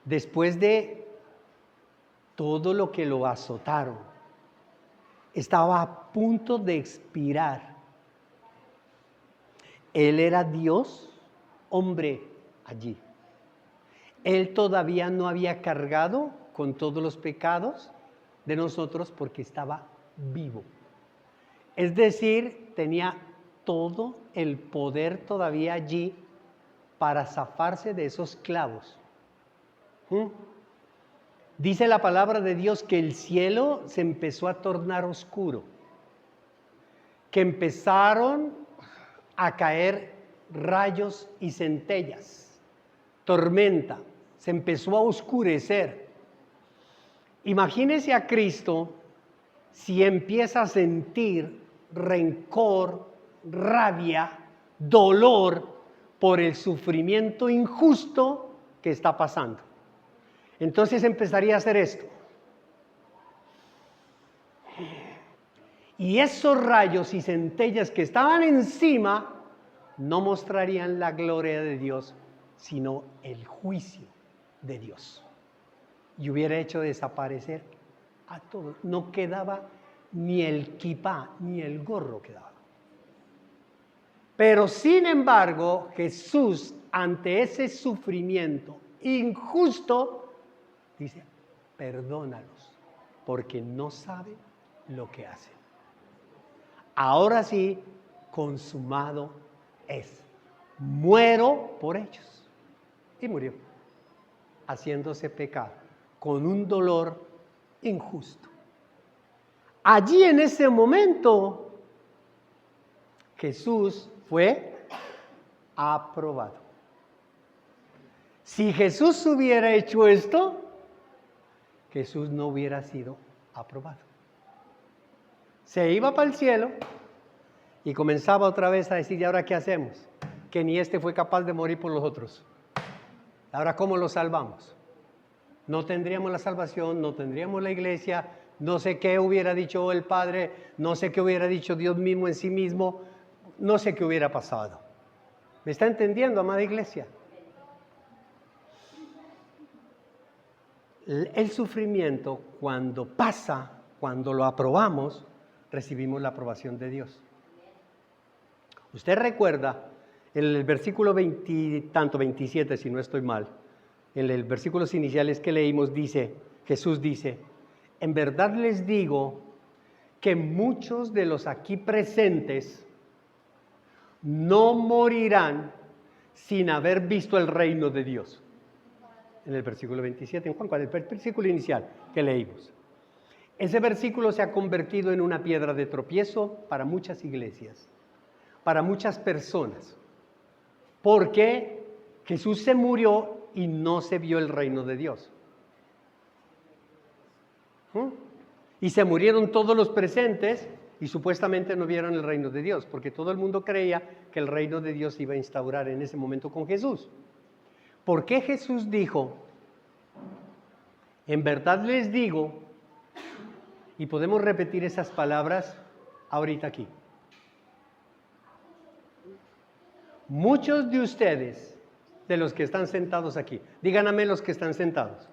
después de todo lo que lo azotaron, estaba a punto de expirar. Él era Dios, hombre allí. Él todavía no había cargado con todos los pecados de nosotros porque estaba vivo. Es decir, tenía todo el poder todavía allí para zafarse de esos clavos. Dice la palabra de Dios que el cielo se empezó a tornar oscuro, que empezaron a caer rayos y centellas, tormenta, se empezó a oscurecer. Imagínese a Cristo si empieza a sentir rencor, rabia, dolor por el sufrimiento injusto que está pasando. Entonces empezaría a hacer esto. Y esos rayos y centellas que estaban encima no mostrarían la gloria de Dios, sino el juicio de Dios. Y hubiera hecho desaparecer a todos. No quedaba ni el kipá, ni el gorro quedaba. Pero sin embargo, Jesús, ante ese sufrimiento injusto, dice, perdónalos, porque no saben lo que hacen. Ahora sí, consumado es. Muero por ellos. Y murió, haciéndose pecado, con un dolor injusto. Allí en ese momento, Jesús fue aprobado. Si Jesús hubiera hecho esto, Jesús no hubiera sido aprobado. Se iba para el cielo y comenzaba otra vez a decir, ¿y ahora qué hacemos? Que ni este fue capaz de morir por los otros. Ahora, ¿cómo lo salvamos? No tendríamos la salvación, no tendríamos la iglesia, no sé qué hubiera dicho el Padre, no sé qué hubiera dicho Dios mismo en sí mismo, no sé qué hubiera pasado. ¿Me está entendiendo, amada iglesia? El sufrimiento, cuando pasa, cuando lo aprobamos, recibimos la aprobación de Dios. Usted recuerda, en el versículo 27, si no estoy mal, en el versículos iniciales que leímos, Jesús dice, en verdad les digo que muchos de los aquí presentes no morirán sin haber visto el reino de Dios. En el versículo 27, en Juan 4, el versículo inicial que leímos. Ese versículo se ha convertido en una piedra de tropiezo para muchas iglesias, para muchas personas, porque Jesús se murió y no se vio el reino de Dios. Y se murieron todos los presentes y supuestamente no vieron el reino de Dios, porque todo el mundo creía que el reino de Dios iba a instaurar en ese momento con Jesús. ¿Por qué Jesús dijo, en verdad les digo, y podemos repetir esas palabras ahorita aquí? Muchos de ustedes, de los que están sentados aquí, díganme los que están sentados.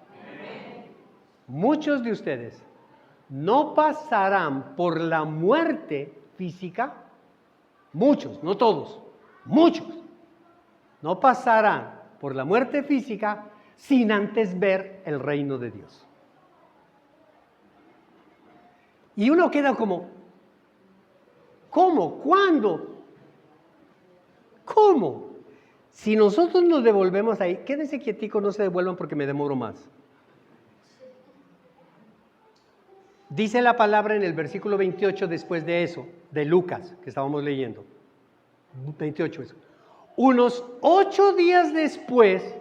Muchos de ustedes no pasarán por la muerte física, muchos, no todos, muchos, no pasarán por la muerte física sin antes ver el reino de Dios. Y uno queda como, ¿cómo? ¿Cuándo? ¿Cómo? Si nosotros nos devolvemos ahí, quédense quieticos, no se devuelvan porque me demoro más. Dice la palabra en el versículo 28 después de eso, de Lucas, que estábamos leyendo. 28 eso. Unos 8 días después,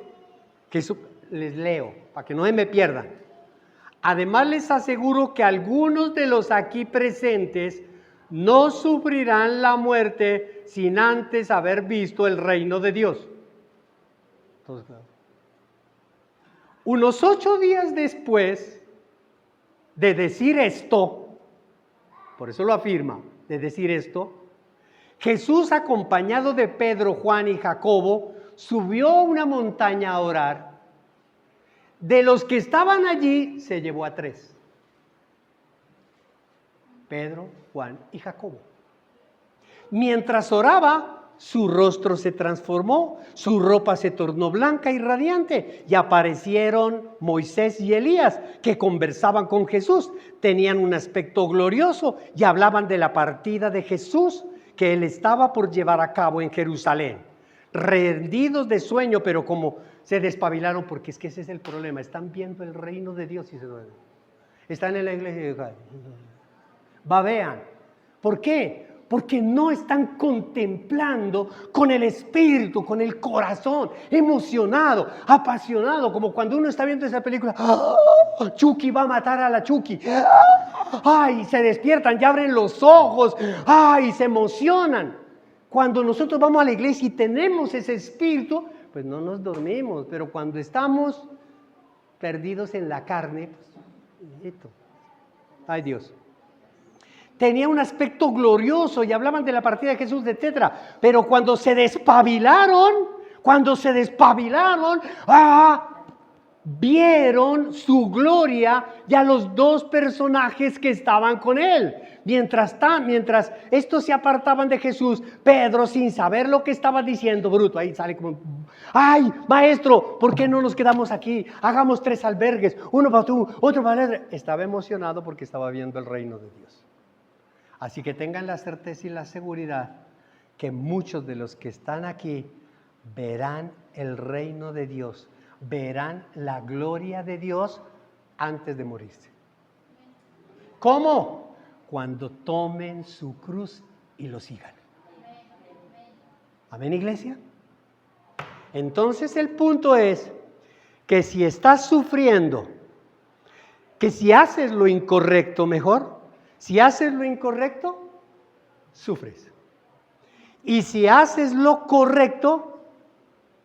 que les leo, para que no se me pierdan. Además les aseguro que algunos de los aquí presentes no sufrirán la muerte sin antes haber visto el reino de Dios. Entonces, unos 8 días después, de decir esto, por eso lo afirma, de decir esto, Jesús, acompañado de Pedro, Juan y Jacobo, subió a una montaña a orar. De los que estaban allí, se llevó a 3. Pedro, Juan y Jacobo. Mientras oraba, su rostro se transformó, su ropa se tornó blanca y radiante, y aparecieron Moisés y Elías, que conversaban con Jesús. Tenían un aspecto glorioso y hablaban de la partida de Jesús que él estaba por llevar a cabo en Jerusalén. Rendidos de sueño, pero como se despabilaron, porque es que ese es el problema, están viendo el reino de Dios y se duermen. Están en la iglesia y babean. ¿Por qué? Porque no están contemplando con el espíritu, con el corazón, emocionado, apasionado, como cuando uno está viendo esa película. ¡Ah! Chucky va a matar a la Chucky. ¡Ay! Se despiertan, ya abren los ojos. ¡Ay! Se emocionan. Cuando nosotros vamos a la iglesia y tenemos ese espíritu, pues no nos dormimos. Pero cuando estamos perdidos en la carne, pues, ¡ay Dios! Tenía un aspecto glorioso y hablaban de la partida de Jesús, etc. Pero cuando se despabilaron, vieron su gloria y a los 2 personajes que estaban con él. Mientras estos se apartaban de Jesús, Pedro, sin saber lo que estaba diciendo, bruto, ahí sale como, ¡ay, maestro! ¿Por qué no nos quedamos aquí? Hagamos 3 albergues, uno para tú, otro para él. Estaba emocionado porque estaba viendo el reino de Dios. Así que tengan la certeza y la seguridad que muchos de los que están aquí verán el reino de Dios, verán la gloria de Dios antes de morirse. ¿Cómo? Cuando tomen su cruz y lo sigan. ¿Amén, iglesia? Entonces el punto es que si estás sufriendo, que si haces lo incorrecto, mejor. Si haces lo incorrecto, sufres. Y si haces lo correcto,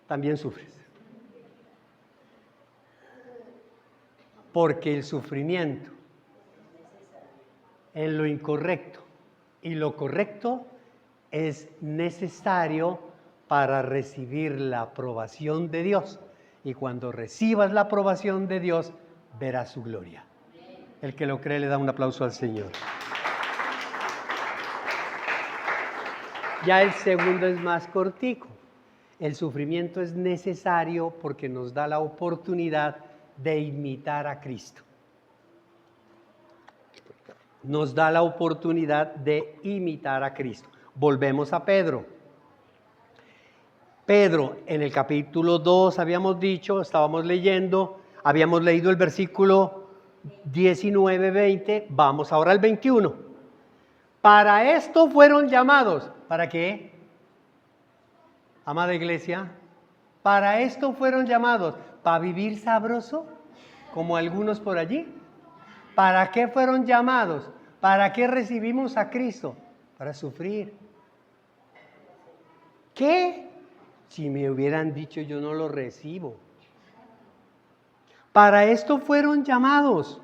también sufres. Porque el sufrimiento en lo incorrecto y lo correcto es necesario para recibir la aprobación de Dios. Y cuando recibas la aprobación de Dios, verás su gloria. El que lo cree le da un aplauso al Señor. Ya el segundo es más cortico. El sufrimiento es necesario porque nos da la oportunidad de imitar a Cristo. Nos da la oportunidad de imitar a Cristo. Volvemos a Pedro. Pedro, en el capítulo 2 habíamos dicho, estábamos leyendo, habíamos leído el versículo 19, 20, vamos ahora al 21. Para esto fueron llamados. ¿Para qué? Amada iglesia, para esto fueron llamados. ¿Para vivir sabroso? Como algunos por allí. ¿Para qué fueron llamados? ¿Para qué recibimos a Cristo? Para sufrir. ¿Qué? Si me hubieran dicho, yo no lo recibo. Para esto fueron llamados,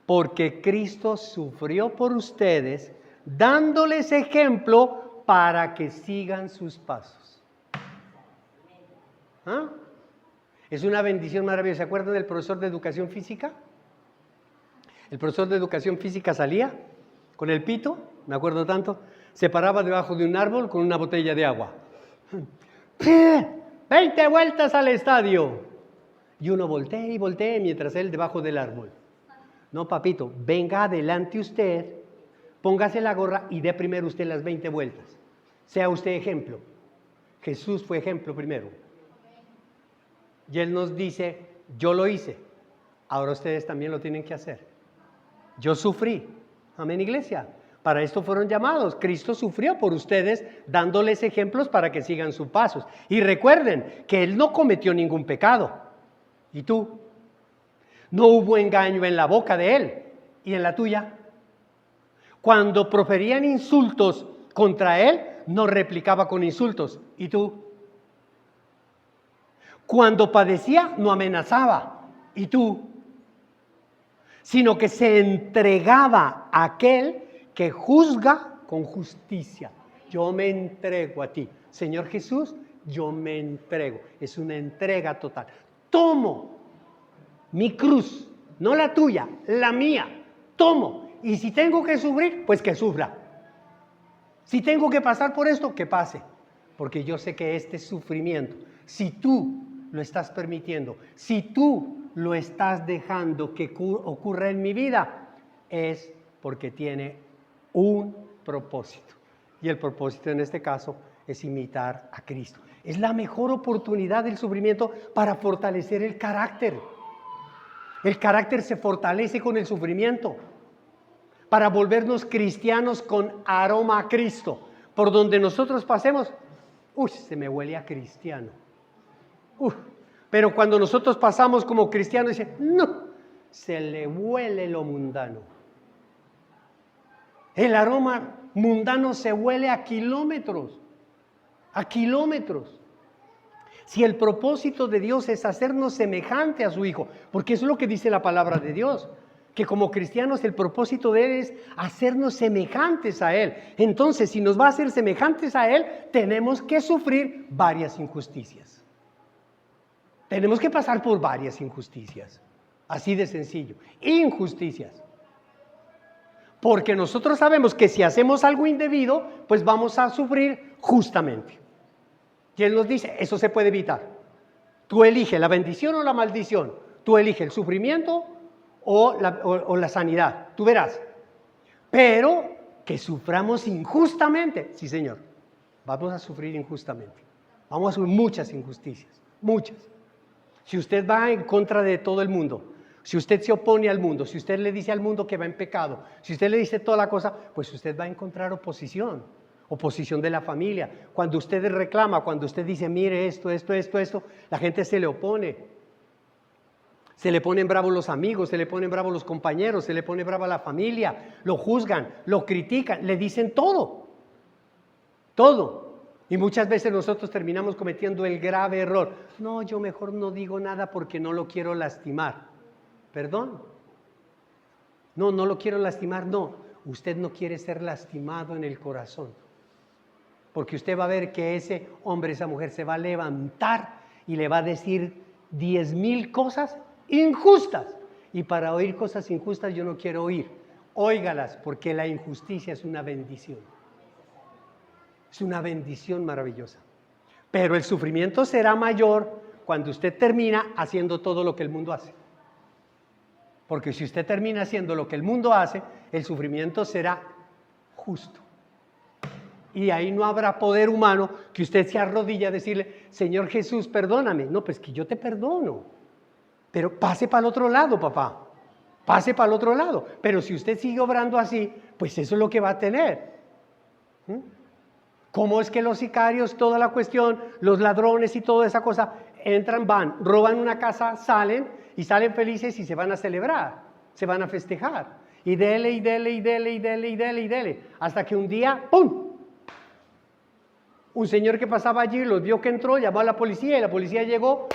porque Cristo sufrió por ustedes, dándoles ejemplo para que sigan sus pasos. ¿Ah? Es una bendición maravillosa. ¿Se acuerdan del profesor de educación física? El profesor de educación física salía con el pito, me acuerdo tanto, se paraba debajo de un árbol con una botella de agua. 20 vueltas al estadio. Y uno voltea y voltea mientras él debajo del árbol. No, papito, venga adelante usted, póngase la gorra y dé primero usted las 20 vueltas. Sea usted ejemplo. Jesús fue ejemplo primero. Y Él nos dice, yo lo hice, ahora ustedes también lo tienen que hacer. Yo sufrí. Amén, iglesia. Para esto fueron llamados. Cristo sufrió por ustedes, dándoles ejemplos para que sigan sus pasos. Y recuerden que Él no cometió ningún pecado. ¿Y tú? No hubo engaño en la boca de Él y en la tuya. Cuando proferían insultos contra Él, no replicaba con insultos. ¿Y tú? Cuando padecía, no amenazaba. ¿Y tú? sino que se entregaba a aquel que juzga con justicia. Yo me entrego a ti. Señor Jesús, yo me entrego. Es una entrega total. Tomo mi cruz, no la tuya, la mía. Tomo. Y si tengo que sufrir, pues que sufra. Si tengo que pasar por esto, que pase. Porque yo sé que este sufrimiento, si tú lo estás permitiendo, si tú lo estás dejando que ocurra en mi vida, es porque tiene un propósito. Y el propósito en este caso es imitar a Cristo. Es la mejor oportunidad del sufrimiento para fortalecer el carácter. El carácter se fortalece con el sufrimiento. Para volvernos cristianos con aroma a Cristo. Por donde nosotros pasemos, se me huele a cristiano. Pero cuando nosotros pasamos como cristianos, dicen, no, se le huele lo mundano. El aroma mundano se huele a kilómetros. A kilómetros. Si el propósito de Dios es hacernos semejante a su Hijo, porque eso es lo que dice la palabra de Dios, que como cristianos el propósito de Él es hacernos semejantes a Él. Entonces, si nos va a hacer semejantes a Él, tenemos que sufrir varias injusticias. Tenemos que pasar por varias injusticias. Así de sencillo. Injusticias. Porque nosotros sabemos que si hacemos algo indebido, pues vamos a sufrir justamente. Y Él nos dice, eso se puede evitar. Tú eliges la bendición o la maldición. Tú eliges el sufrimiento o la sanidad. Tú verás. Pero que suframos injustamente. Sí, Señor. Vamos a sufrir injustamente. Vamos a sufrir muchas injusticias. Muchas. Si usted va en contra de todo el mundo, si usted se opone al mundo, si usted le dice al mundo que va en pecado, si usted le dice toda la cosa, pues usted va a encontrar oposición. Oposición de la familia. Cuando usted reclama, cuando usted dice, mire esto, la gente se le opone. Se le ponen bravos los amigos, se le ponen bravos los compañeros, se le pone brava la familia, lo juzgan, lo critican, le dicen todo. Todo. Y muchas veces nosotros terminamos cometiendo el grave error. No, yo mejor no digo nada porque no lo quiero lastimar. ¿Perdón? No lo quiero lastimar, no. Usted no quiere ser lastimado en el corazón. Porque usted va a ver que ese hombre, esa mujer se va a levantar y le va a decir 10,000 cosas injustas. Y para oír cosas injustas yo no quiero oír. Óigalas, porque la injusticia es una bendición. Es una bendición maravillosa. Pero el sufrimiento será mayor cuando usted termina haciendo todo lo que el mundo hace. Porque si usted termina haciendo lo que el mundo hace, el sufrimiento será justo. Y ahí no habrá poder humano que usted se arrodille a decirle, Señor Jesús, perdóname. No, pues que yo te perdono. Pero pase para el otro lado, papá. Pase para el otro lado. Pero si usted sigue obrando así, pues eso es lo que va a tener. ¿Cómo es que los sicarios, toda la cuestión, los ladrones y toda esa cosa, entran, van, roban una casa, salen y salen felices y se van a celebrar, se van a festejar? Y dele, y dele, y dele, y dele, y dele, y dele. Hasta que un día, ¡pum! Un señor que pasaba allí los vio que entró, llamó a la policía y la policía llegó,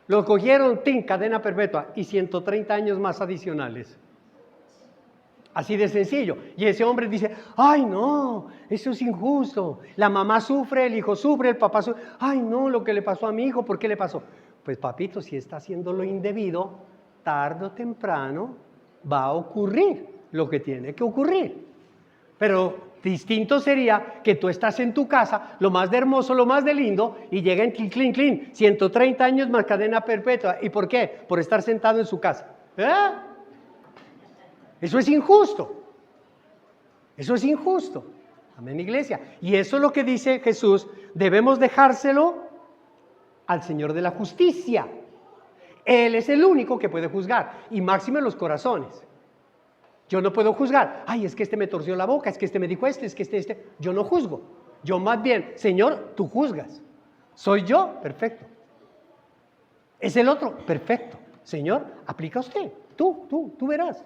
lo cogieron, ¡tin! Cadena perpetua y 130 años más adicionales. Así de sencillo. Y ese hombre dice, ay no, eso es injusto. La mamá sufre, el hijo sufre, el papá sufre. Ay no, lo que le pasó a mi hijo, ¿por qué le pasó? Pues papito, si está haciendo lo indebido, tarde o temprano va a ocurrir lo que tiene que ocurrir. Pero distinto sería que tú estás en tu casa, lo más de hermoso, lo más de lindo, y llega en clean, 130 años más cadena perpetua. ¿Y por qué? Por estar sentado en su casa. Eso es injusto. Eso es injusto. Amén, iglesia. Y eso es lo que dice Jesús. Debemos dejárselo al Señor de la justicia. Él es el único que puede juzgar. Y máxime los corazones. Yo no puedo juzgar. Ay, es que este me torció la boca, es que este me dijo es que este. Yo no juzgo. Yo más bien, Señor, tú juzgas. ¿Soy yo? Perfecto. ¿Es el otro? Perfecto. Señor, aplica usted. Tú verás.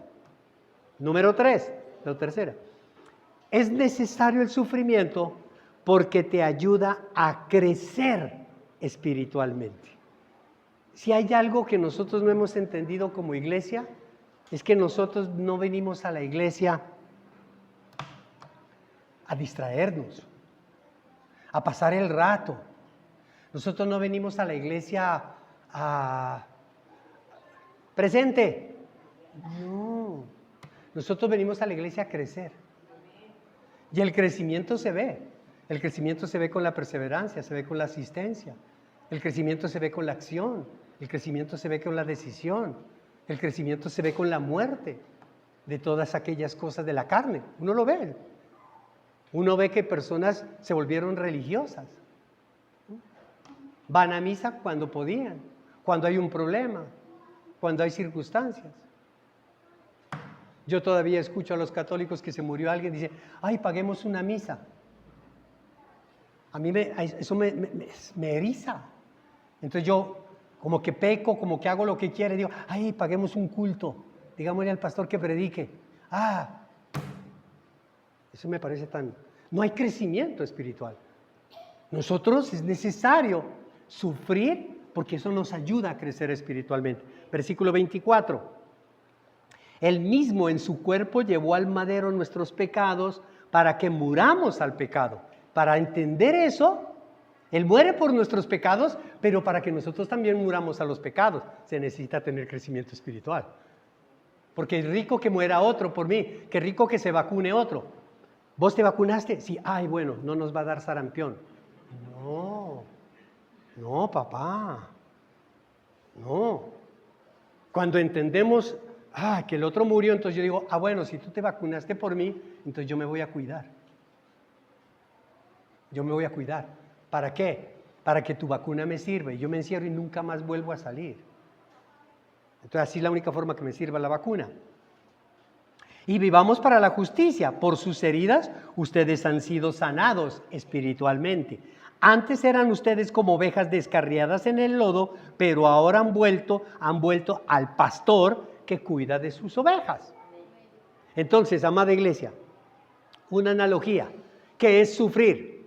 Número 3, la tercera. Es necesario el sufrimiento porque te ayuda a crecer espiritualmente. Si hay algo que nosotros no hemos entendido como iglesia, es que nosotros no venimos a la iglesia a distraernos, a pasar el rato. Nosotros no venimos a la iglesia a presente. No, nosotros venimos a la iglesia a crecer. Y el crecimiento se ve. El crecimiento se ve con la perseverancia, se ve con la asistencia. El crecimiento se ve con la acción. El crecimiento se ve con la decisión. El crecimiento se ve con la muerte de todas aquellas cosas de la carne. Uno lo ve. Uno ve que personas se volvieron religiosas. Van a misa cuando podían, cuando hay un problema, cuando hay circunstancias. Yo todavía escucho a los católicos que se murió alguien y dice, ay, paguemos una misa. A mí eso me eriza. Entonces yo como que peco, como que hago lo que quiere, digo, ay, paguemos un culto, digámosle al pastor que predique. Eso me parece tan... No hay crecimiento espiritual. Nosotros es necesario sufrir porque eso nos ayuda a crecer espiritualmente. Versículo 24. Él mismo en su cuerpo llevó al madero nuestros pecados para que muramos al pecado. Para entender eso, Él muere por nuestros pecados, pero para que nosotros también muramos a los pecados, se necesita tener crecimiento espiritual. Porque es rico que muera otro por mí, que rico que se vacune otro. ¿Vos te vacunaste? Sí, ay, bueno, no nos va a dar sarampión. No, papá, no. Cuando entendemos, que el otro murió, entonces yo digo, bueno, si tú te vacunaste por mí, entonces yo me voy a cuidar. Yo me voy a cuidar. ¿Para qué? Para que tu vacuna me sirva y yo me encierro y nunca más vuelvo a salir. Entonces así es la única forma que me sirva la vacuna. Y vivamos para la justicia. Por sus heridas ustedes han sido sanados espiritualmente. Antes eran ustedes como ovejas descarriadas en el lodo, pero ahora han vuelto al pastor que cuida de sus ovejas. Entonces, amada iglesia, una analogía, ¿qué es sufrir?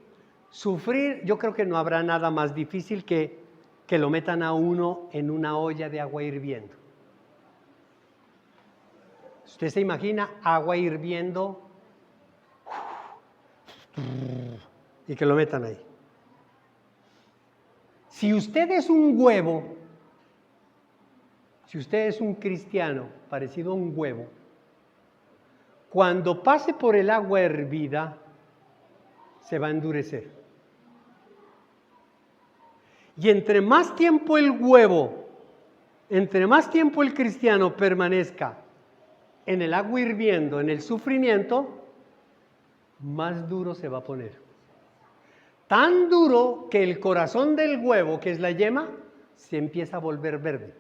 Sufrir, yo creo que no habrá nada más difícil que lo metan a uno en una olla de agua hirviendo. Usted se imagina agua hirviendo y que lo metan ahí. Si usted es un huevo, si usted es un cristiano parecido a un huevo, cuando pase por el agua hervida, se va a endurecer. Y entre más tiempo el huevo, entre más tiempo el cristiano permanezca en el agua hirviendo, en el sufrimiento, más duro se va a poner. Tan duro que el corazón del huevo, que es la yema, se empieza a volver verde.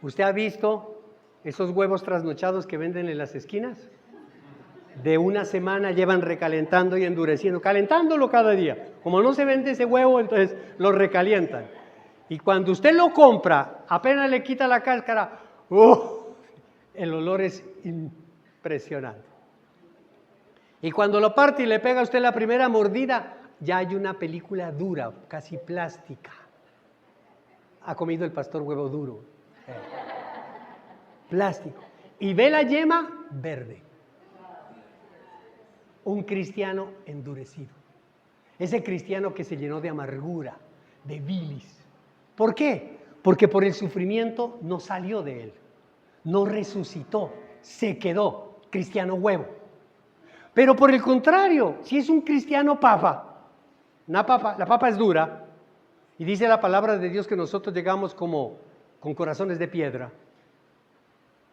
¿Usted ha visto esos huevos trasnochados que venden en las esquinas? De una semana llevan recalentando y endureciendo, calentándolo cada día. Como no se vende ese huevo, entonces lo recalientan. Y cuando usted lo compra, apenas le quita la cáscara, el olor es impresionante. Y cuando lo parte y le pega a usted la primera mordida, ya hay una película dura, casi plástica. Ha comido el pastor huevo duro. Plástico. Y ve la yema verde. Un cristiano endurecido. Ese cristiano que se llenó de amargura, de bilis. ¿Por qué? Porque por el sufrimiento no salió de él. No resucitó. Se quedó cristiano huevo. Pero por el contrario, si es un cristiano papa, la papa es dura, y dice la palabra de Dios que nosotros llegamos como con corazones de piedra,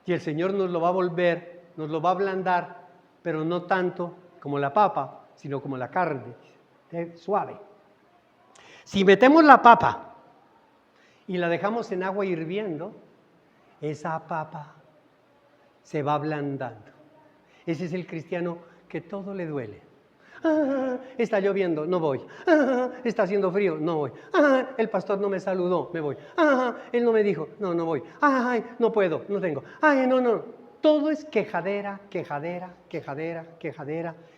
y el Señor nos lo va a volver, nos lo va a ablandar, pero no tanto como la papa, sino como la carne, suave. Si metemos la papa y la dejamos en agua hirviendo, esa papa se va ablandando. Ese es el cristiano que todo le duele. Está lloviendo, no voy. Está haciendo frío, no voy. El pastor no me saludó, me voy. Él no me dijo, no voy. No puedo, no tengo. No. Todo es quejadera,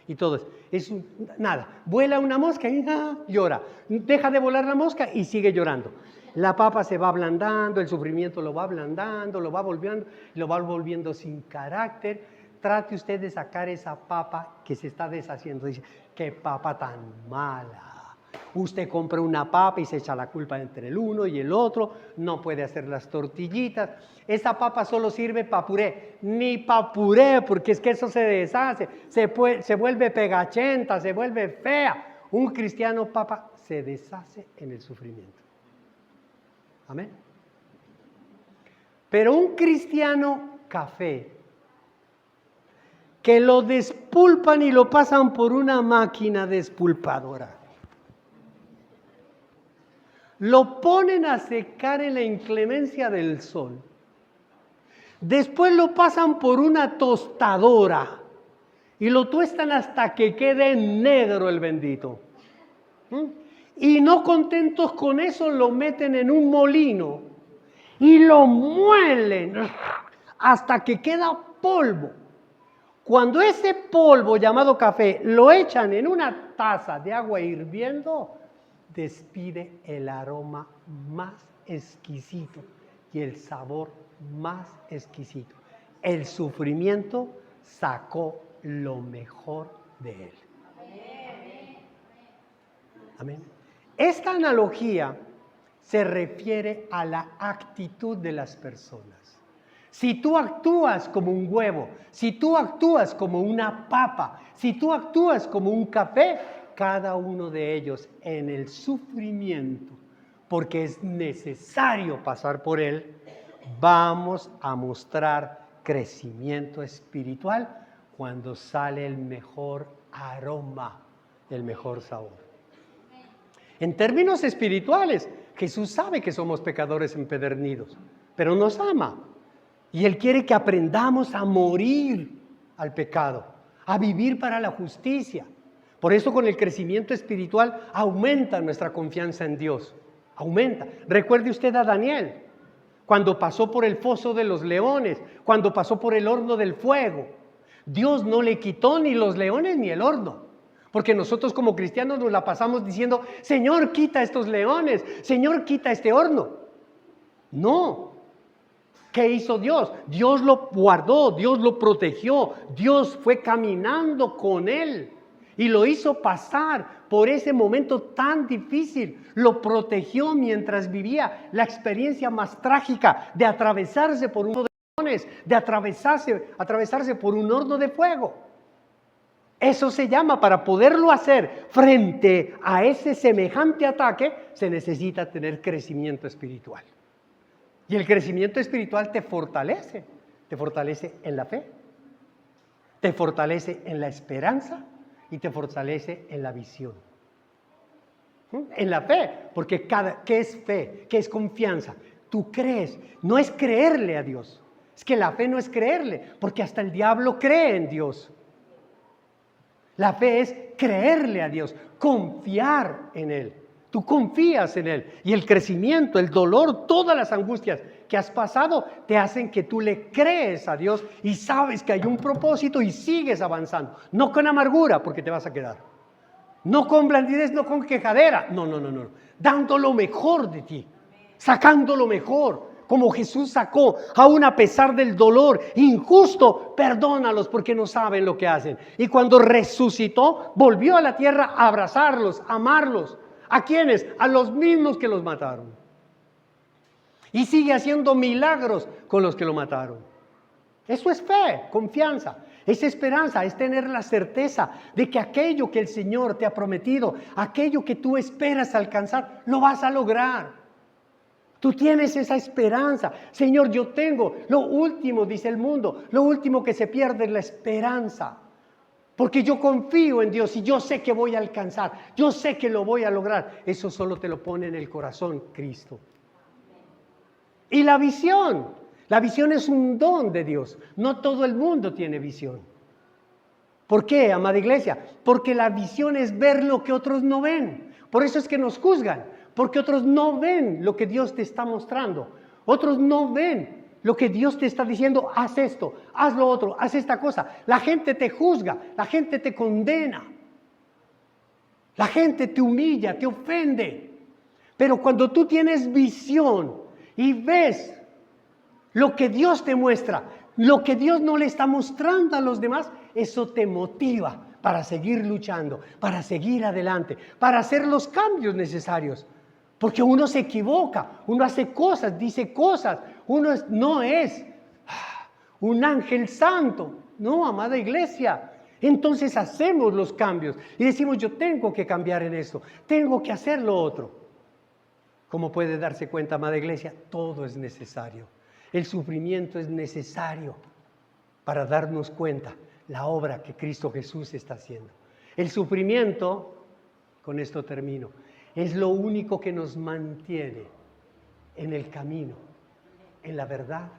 y todo es nada. Vuela una mosca y llora. Deja de volar la mosca y sigue llorando. la papa se va ablandando, el sufrimiento lo va ablandando, lo va volviendo sin carácter. Trate usted de sacar esa papa que se está deshaciendo. Dice, qué papa tan mala. Usted compra una papa y se echa la culpa entre el uno y el otro, no puede hacer las tortillitas. Esa papa solo sirve para puré, ni para puré, porque es que eso se deshace, se vuelve pegachenta, se vuelve fea. Un cristiano papa se deshace en el sufrimiento. Amén. Pero un cristiano café, que lo despulpan y lo pasan por una máquina despulpadora, lo ponen a secar en la inclemencia del sol, después lo pasan por una tostadora y lo tuestan hasta que quede negro el bendito. Y no contentos con eso, lo meten en un molino y lo muelen hasta que queda polvo. Cuando ese polvo llamado café lo echan en una taza de agua hirviendo, despide el aroma más exquisito y el sabor más exquisito. El sufrimiento sacó lo mejor de él. Amén. Esta analogía se refiere a la actitud de las personas. Si tú actúas como un huevo, si tú actúas como una papa, si tú actúas como un café, cada uno de ellos en el sufrimiento, porque es necesario pasar por él, vamos a mostrar crecimiento espiritual cuando sale el mejor aroma, el mejor sabor. En términos espirituales, Jesús sabe que somos pecadores empedernidos, pero nos ama. Y Él quiere que aprendamos a morir al pecado, a vivir para la justicia. Por eso con el crecimiento espiritual aumenta nuestra confianza en Dios. Aumenta. Recuerde usted a Daniel, cuando pasó por el foso de los leones, cuando pasó por el horno del fuego. Dios no le quitó ni los leones ni el horno. Porque nosotros como cristianos nos la pasamos diciendo, Señor, quita estos leones, Señor, quita este horno. No. ¿Qué hizo Dios? Dios lo guardó, Dios lo protegió, Dios fue caminando con él y lo hizo pasar por ese momento tan difícil. Lo protegió mientras vivía la experiencia más trágica de atravesarse por un horno de leones, de atravesarse por un horno de fuego. Eso se llama, para poderlo hacer frente a ese semejante ataque, se necesita tener crecimiento espiritual. Y el crecimiento espiritual te fortalece en la fe, te fortalece en la esperanza y te fortalece en la visión. En la fe, porque ¿qué es fe? ¿Qué es confianza? Tú crees, no es creerle a Dios, es que la fe no es creerle, porque hasta el diablo cree en Dios. La fe es creerle a Dios, confiar en Él. Tú confías en Él y el crecimiento, el dolor, todas las angustias que has pasado te hacen que tú le crees a Dios y sabes que hay un propósito y sigues avanzando. No con amargura, porque te vas a quedar. No con blandidez, no con quejadera. No. Dando lo mejor de ti, sacando lo mejor. Como Jesús sacó, aún a pesar del dolor injusto, perdónalos porque no saben lo que hacen. Y cuando resucitó, volvió a la tierra a abrazarlos, a amarlos. ¿A quiénes? A los mismos que los mataron. Y sigue haciendo milagros con los que lo mataron. Eso es fe, confianza, es esperanza, es tener la certeza de que aquello que el Señor te ha prometido, aquello que tú esperas alcanzar, lo vas a lograr. Tú tienes esa esperanza. Señor, yo tengo lo último, dice el mundo, lo último que se pierde es la esperanza. Porque yo confío en Dios y yo sé que voy a alcanzar, yo sé que lo voy a lograr. Eso solo te lo pone en el corazón Cristo. Y la visión es un don de Dios. No todo el mundo tiene visión. ¿Por qué, amada iglesia? Porque la visión es ver lo que otros no ven. Por eso es que nos juzgan, porque otros no ven lo que Dios te está mostrando. Otros no ven lo que Dios te está diciendo, haz esto, haz lo otro, haz esta cosa. La gente te juzga, la gente te condena. La gente te humilla, te ofende. Pero cuando tú tienes visión y ves lo que Dios te muestra, lo que Dios no le está mostrando a los demás, eso te motiva para seguir luchando, para seguir adelante, para hacer los cambios necesarios. Porque uno se equivoca, uno hace cosas, dice cosas, no es un ángel santo, no, amada iglesia. Entonces hacemos los cambios y decimos, yo tengo que cambiar en esto, tengo que hacer lo otro. Como puede darse cuenta, amada iglesia, todo es necesario. El sufrimiento es necesario para darnos cuenta la obra que Cristo Jesús está haciendo. El sufrimiento, con esto termino, es lo único que nos mantiene en el camino, en la verdad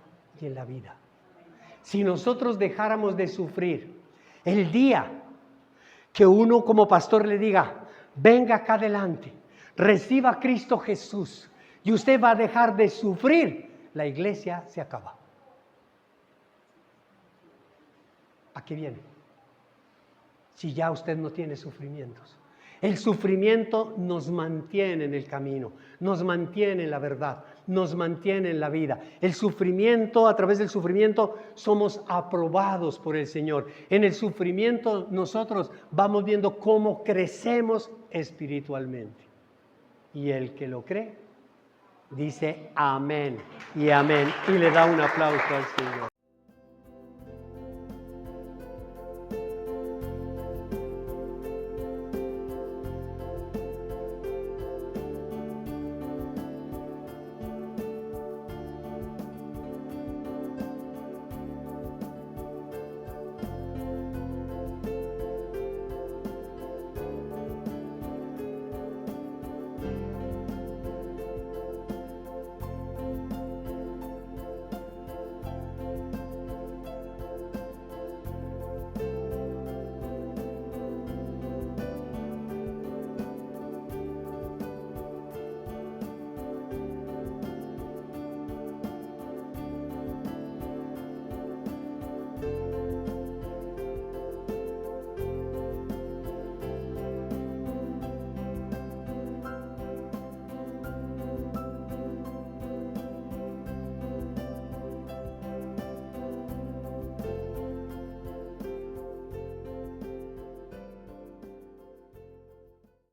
y en la vida. Si nosotros dejáramos de sufrir, el día que uno como pastor le diga, venga acá adelante, reciba a Cristo Jesús y usted va a dejar de sufrir, la iglesia se acaba. ¿A qué viene? Si ya usted no tiene sufrimientos. El sufrimiento nos mantiene en el camino, nos mantiene en la verdad, nos mantiene en la vida. El sufrimiento, a través del sufrimiento, somos aprobados por el Señor. En el sufrimiento nosotros vamos viendo cómo crecemos espiritualmente. Y el que lo cree, dice amén y amén. Y le da un aplauso al Señor.